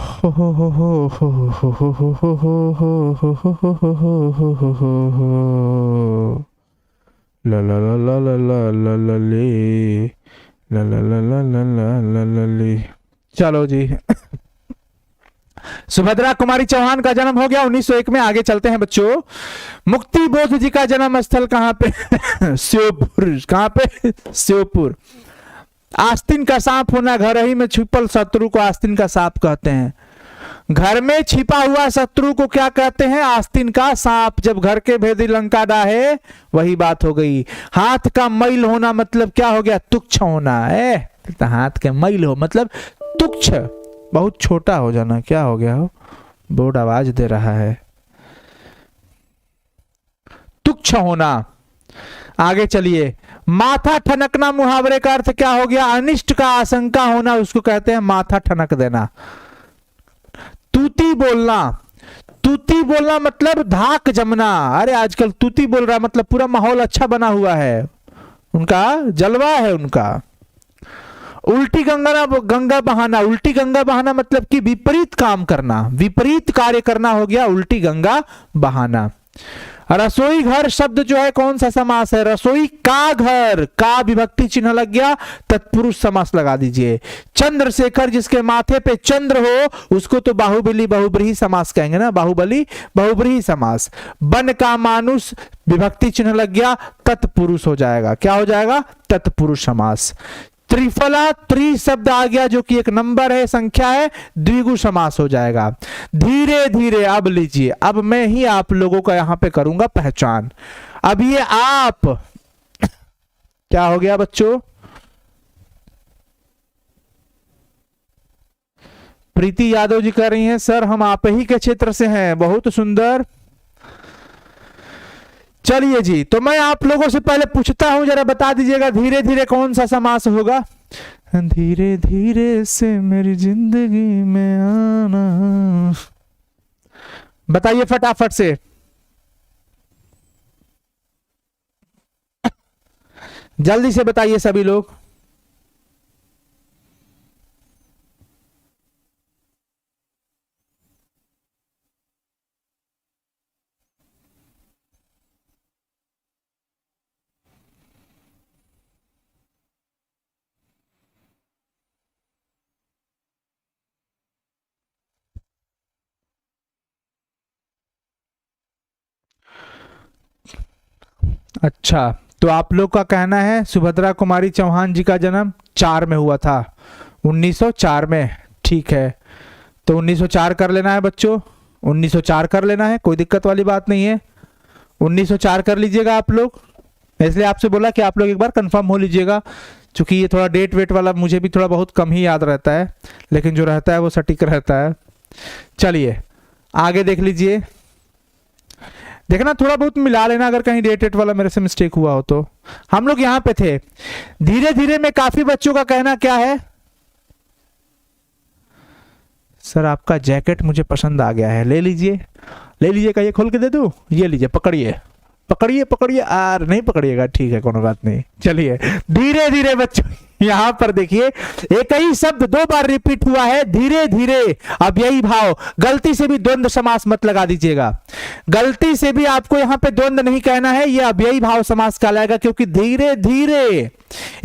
ला ला ला ला ला ला ला ला ले ला ला ला ला ला ला ला ले। चलो जी। सुभद्रा कुमारी चौहान का जन्म हो गया 1901 में। आगे चलते हैं बच्चों। मुक्ति बोध जी का जन्म स्थल कहां पे? श्योपुर। कहां पे? श्योपुर। आस्तीन का सांप होना, घर ही में छुपल शत्रु को आस्तीन का सांप कहते हैं। घर में छिपा हुआ शत्रु को क्या कहते हैं? आस्तीन का सांप। जब घर के भेदी लंका डाहे, वही बात हो गई। हाथ का मैल होना मतलब क्या हो गया? तुच्छ होना है। हाथ के मैल हो मतलब तुच्छ, बहुत छोटा हो जाना। क्या हो गया हो? बोर्ड आवाज दे रहा है। तुच्छ होना। आगे चलिए। माथा ठनकना मुहावरे का अर्थ क्या हो गया? अनिष्ट का आशंका होना, उसको कहते हैं माथा ठनक देना। तूती बोलना, तूती बोलना मतलब धाक जमना। अरे आजकल तूती बोल रहा मतलब पूरा माहौल अच्छा बना हुआ है, उनका जलवा है उनका। उल्टी गंगा बहाना, उल्टी गंगा बहाना मतलब कि विपरीत काम करना, विपरीत कार्य करना हो गया उल्टी गंगा बहाना। रसोई घर शब्द जो है कौन सा समास है? रसोई का घर, का विभक्ति चिन्ह लग गया, तत्पुरुष समास लगा दीजिए। चंद्रशेखर, जिसके माथे पे चंद्र हो उसको तो बाहुबली बहुब्रीहि समास कहेंगे ना, बाहुबली बहुब्रीहि समास। बन का मानुष, विभक्ति चिन्ह लग गया, तत्पुरुष हो जाएगा। क्या हो जाएगा? तत्पुरुष समास। त्रिफला, त्रि शब्द आ गया जो कि एक नंबर है, संख्या है, द्विगु समास हो जाएगा। धीरे धीरे, अब लीजिए, अब मैं ही आप लोगों का यहां पे करूंगा पहचान। अब ये आप क्या हो गया बच्चों? प्रीति यादव जी कह रही हैं सर हम आप ही के क्षेत्र से हैं। बहुत सुंदर। चलिए जी, तो मैं आप लोगों से पहले पूछता हूं, जरा बता दीजिएगा धीरे धीरे कौन सा समास होगा? धीरे धीरे से मेरी जिंदगी में आना। बताइए फटाफट से, जल्दी से बताइए सभी लोग। अच्छा, तो आप लोग का कहना है सुभद्रा कुमारी चौहान जी का जन्म 4 में हुआ था, 1904 में। ठीक है, तो 1904 कर लेना है बच्चों, 1904 कर लेना है, कोई दिक्कत वाली बात नहीं है। 1904 कर लीजिएगा आप लोग। इसलिए आपसे बोला कि आप लोग एक बार कंफर्म हो लीजिएगा, क्योंकि ये थोड़ा डेट वेट वाला मुझे भी थोड़ा बहुत कम ही याद रहता है, लेकिन जो रहता है वो सटीक रहता है। चलिए आगे देख लीजिए, देखना थोड़ा बहुत मिला लेना अगर कहीं डेट वेट वाला मेरे से मिस्टेक हुआ हो तो। हम लोग यहां पे थे, धीरे धीरे में काफी बच्चों का कहना क्या है, सर आपका जैकेट मुझे पसंद आ गया है, ले लीजिए, ले लीजिएगा, ये खोल के दे दूं, ये लीजिए, पकड़िए पकड़िए पकड़िए, आर नहीं पकड़िएगा, ठीक है कोनो बात नहीं। चलिए धीरे धीरे बच्चों, यहां पर देखिए एक ही शब्द 2 बार रिपीट हुआ है, धीरे धीरे। अब यही भाव, गलती से भी द्वंद्व समास मत लगा दीजिएगा, गलती से भी आपको यहां पे द्वंद्व नहीं कहना है, यह अब यही भाव समास कहलाएगा, क्योंकि धीरे धीरे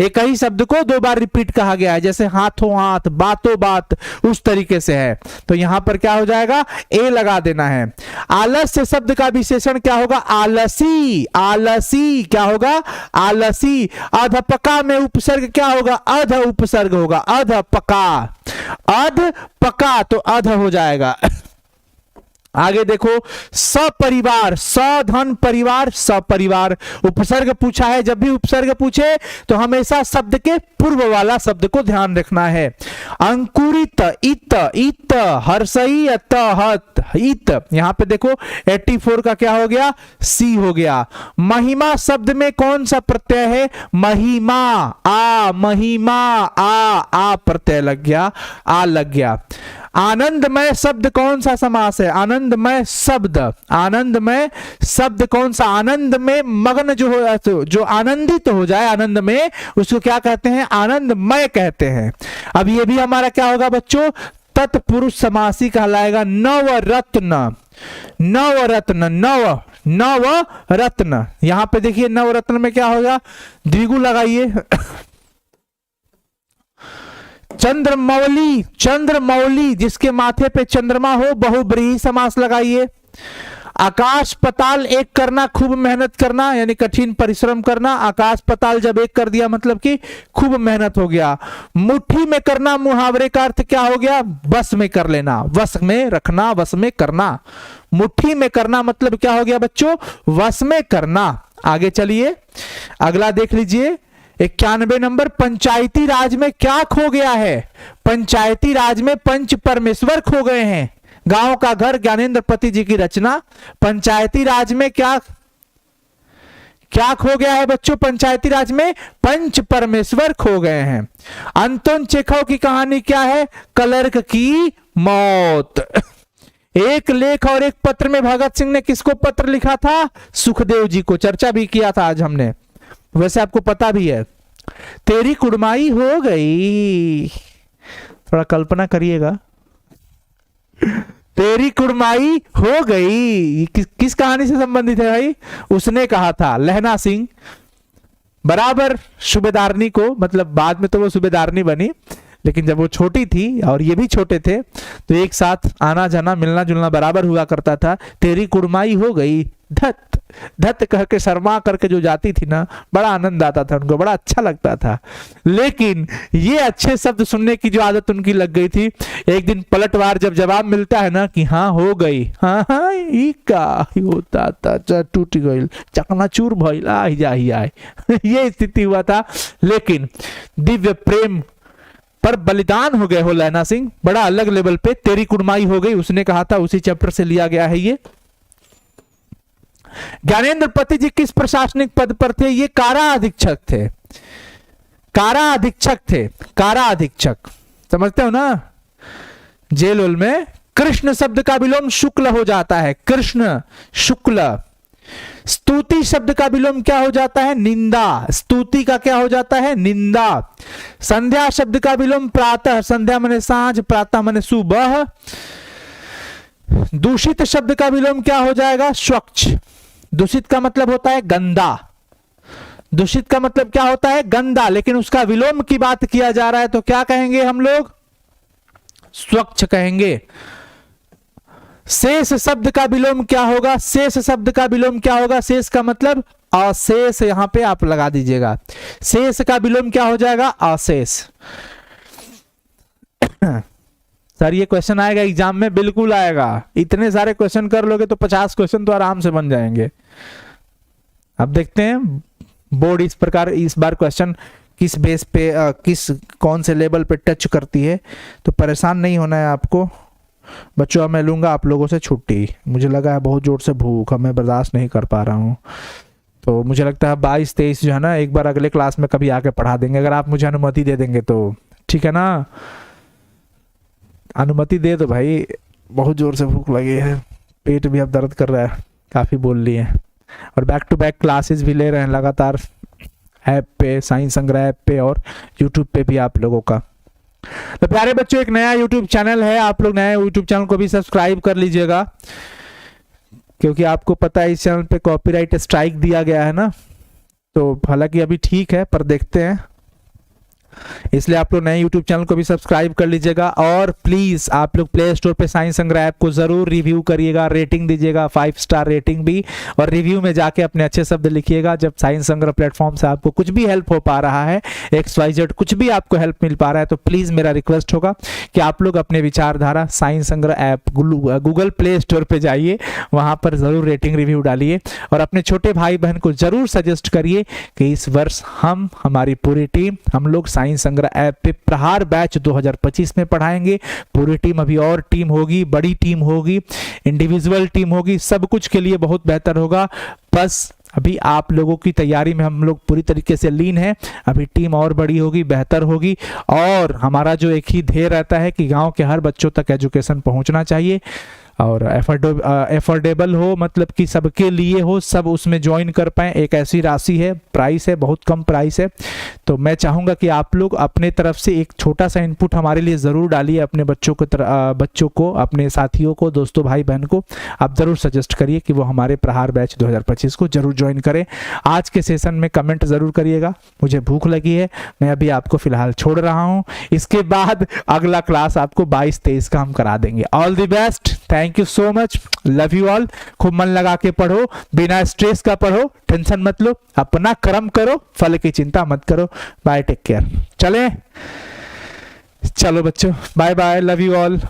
एक ही शब्द को 2 बार रिपीट कहा गया है, जैसे हाथों हाथ, बातों बात, उस तरीके से है। तो यहां पर क्या हो जाएगा, ए लगा देना है। आलस्य शब्द का विशेषण क्या होगा, आलसी, आलसी क्या होगा, आलसी। अधपका में उपसर्ग क्या होगा, अध उपसर्ग होगा, अधपका, अधपका तो अध हो जाएगा। आगे देखो, सपरिवार, सधन परिवार, सपरिवार। उपसर्ग पूछा है, जब भी उपसर्ग पूछे तो हमेशा शब्द के पूर्व वाला शब्द को ध्यान रखना है। अंकुरित, इत, इत, हर्षई, हत, इत। यहां पे देखो 84 का क्या हो गया, सी हो गया। महिमा शब्द में कौन सा प्रत्यय है, महिमा, आ, महिमा, आ प्रत्यय लग गया, आ लग गया। आनंदमय शब्द कौन सा समास है, आनंदमय शब्द, आनंदमय शब्द कौन सा, आनंद में मग्न जो हो, जो आनंदित हो जाए आनंद में, उसको क्या कहते हैं, आनंदमय कहते हैं। अब ये भी हमारा क्या होगा बच्चों, तत्पुरुष समासी कहलाएगा। नवरत्न, नवरत्न, नव, नवरत्न। यहां पे देखिए नवरत्न में क्या होगा, द्विगु लगाइए। चंद्रमौली, चंद्रमौली, जिसके माथे पे चंद्रमा हो, बहुब्रीहि समास लगाइए। आकाश पताल एक करना, खूब मेहनत करना, यानी कठिन परिश्रम करना। आकाश पताल जब एक कर दिया मतलब कि खूब मेहनत हो गया। मुट्ठी में करना, मुहावरे का अर्थ क्या हो गया, बस में कर लेना, वश में रखना, वश में करना। मुट्ठी में करना मतलब क्या हो गया बच्चों, वश में करना। आगे चलिए अगला देख लीजिए, 91 नंबर। पंचायती राज में क्या खो गया है, पंचायती राज में पंच परमेश्वर खो गए हैं। गांव का घर, ज्ञानेंद्र पति जी की रचना। पंचायती राज में क्या क्या खो गया है बच्चों, पंचायती राज में पंच परमेश्वर खो गए हैं। अंतोन चेखव की कहानी क्या है, क्लर्क की मौत। एक लेख और एक पत्र में भगत सिंह ने किसको पत्र लिखा था, सुखदेव जी को। चर्चा भी किया था आज हमने, वैसे आपको पता भी है। तेरी कुड़माई हो गई, थोड़ा कल्पना करिएगा, तेरी कुड़माई हो गई किस कहानी से संबंधित है भाई, उसने कहा था लहना सिंह बराबर सूबेदारनी को, मतलब बाद में तो वो सूबेदारनी बनी, लेकिन जब वो छोटी थी और ये भी छोटे थे तो एक साथ आना जाना मिलना जुलना बराबर हुआ करता था। तेरी कुड़माई हो गई, धत धत कह के शर्मा करके जो जाती थी ना, बड़ा आनंद आता था उनको, बड़ा अच्छा लगता था। लेकिन ये अच्छे शब्द सुनने की जो आदत उनकी लग गई थी, एक दिन पलटवार जब जवाब मिलता है ना कि हाँ हो गई, हाँ हाँ ई का होता था, टूट गई, चकनाचूर भइला ही आए ये स्थिति हुआ था। लेकिन दिव्य प्रेम पर बलिदान हो गए हो लहना सिंह, बड़ा अलग लेवल पे। तेरी कुड़माई हो गई उसने कहा था, उसी चैप्टर से लिया गया है ये। ज्ञानेंद्र पति जी किस प्रशासनिक पद पर थे, ये कारा अधीक्षक थे। कारा अधीक्षक थे, कारा अधीक्षक, समझते हो ना, जेल उल में। कृष्ण शब्द का विलोम शुक्ल हो जाता है, कृष्ण शुक्ल। स्तुति शब्द का विलोम क्या हो जाता है, निंदा, स्तुति का क्या हो जाता है, निंदा। संध्या शब्द का विलोम प्रातः, संध्या माने सांझ, प्रातः माने सुबह। दूषित शब्द का विलोम क्या हो जाएगा, स्वच्छ। दूषित का मतलब होता है गंदा, दूषित का मतलब क्या होता है, गंदा, लेकिन उसका विलोम की बात किया जा रहा है तो क्या कहेंगे हम लोग, स्वच्छ कहेंगे। शेष शब्द का विलोम क्या होगा, शेष शब्द का विलोम क्या होगा, शेष का मतलब अशेष, यहां पे आप लगा दीजिएगा। शेष का विलोम क्या हो जाएगा, अशेष। सर ये क्वेश्चन आएगा एग्जाम में, बिल्कुल आएगा, इतने सारे क्वेश्चन कर लोगे तो 50 क्वेश्चन तो आराम से बन जाएंगे। अब देखते हैं बोर्ड इस प्रकार इस बार क्वेश्चन किस बेस पे किस कौन से लेवल पे टच करती है, तो परेशान नहीं होना है आपको बच्चों। अब मैं लूंगा आप लोगों से छुट्टी, मुझे लगा है बहुत जोर से भूख, मैं बर्दाश्त नहीं कर पा रहा हूँ, तो मुझे लगता है 22-23 जो है ना, एक बार अगले क्लास में कभी आके पढ़ा देंगे, अगर आप मुझे अनुमति दे देंगे तो, ठीक है ना। अनुमति दे दो भाई, बहुत जोर से भूख लगी है, पेट भी अब दर्द कर रहा है, काफ़ी बोल लिए, और बैक टू बैक क्लासेस भी ले रहे हैं लगातार ऐप पे, साइंस संग्रह ऐप पे और यूट्यूब पे भी आप लोगों का। तो प्यारे बच्चों, एक नया यूट्यूब चैनल है, आप लोग नए यूट्यूब चैनल को भी सब्सक्राइब कर लीजिएगा, क्योंकि आपको पता है इस चैनल पे कॉपीराइट स्ट्राइक दिया गया है ना, तो हालांकि अभी ठीक है पर देखते हैं, इसलिए आप लोग नए YouTube चैनल को भी सब्सक्राइब कर लीजिएगा। और प्लीज आप लोग प्ले स्टोर पे साइंस संग्रह ऐप को जरूर रिव्यू करिएगा, रेटिंग दीजिएगा, 5 स्टार रेटिंग भी, और रिव्यू में जाके अपने अच्छे शब्द लिखिएगा। जब साइंस संग्रह प्लेटफॉर्म से आपको कुछ भी हेल्प हो पा रहा है, XYZ कुछ भी आपको हेल्प मिल पा रहा है, तो प्लीज मेरा रिक्वेस्ट होगा कि आप लोग अपने विचारधारा साइंस संग्रह ऐप गूगल प्ले स्टोर पे जाइए, वहां पर जरूर रेटिंग रिव्यू डालिए, और अपने छोटे भाई बहन को जरूर सजेस्ट करिए कि इस वर्ष हमारी पूरी टीम, हम लोग साइंस संग्रह ऐप पे प्रहार बैच 2025 में पढ़ाएंगे। पूरी टीम, अभी और टीम होगी, बड़ी टीम होगी, इंडिविजुअल टीम होगी, सब कुछ के लिए बहुत बेहतर होगा। बस अभी आप लोगों की तैयारी में हम लोग पूरी तरीके से लीन हैं, अभी टीम और बड़ी होगी, बेहतर होगी, और हमारा जो एक ही ध्येय रहता है कि गांव के हर बच्चों तक एजुकेशन पहुंचना चाहिए, और एफोर्डेबल हो, मतलब कि सबके लिए हो, सब उसमें ज्वाइन कर पाएँ। एक ऐसी राशि है, प्राइस है, बहुत कम प्राइस है, तो मैं चाहूँगा कि आप लोग अपने तरफ से एक छोटा सा इनपुट हमारे लिए ज़रूर डालिए, अपने बच्चों को, अपने साथियों को, दोस्तों, भाई बहन को आप ज़रूर सजेस्ट करिए कि वो हमारे प्रहार बैच 2025 को जरूर ज्वाइन करें। आज के सेशन में कमेंट ज़रूर करिएगा। मुझे भूख लगी है, मैं अभी आपको फिलहाल छोड़ रहा हूँ, इसके बाद अगला क्लास आपको 22-23 का हम करा देंगे। All the best, thank you so much, love you all. खूब मन लगा के पढ़ो, बिना स्ट्रेस का पढ़ो, टेंशन मत लो, अपना कर्म करो, फल की चिंता मत करो। Bye, take care. चलो बच्चों, bye bye, love you all.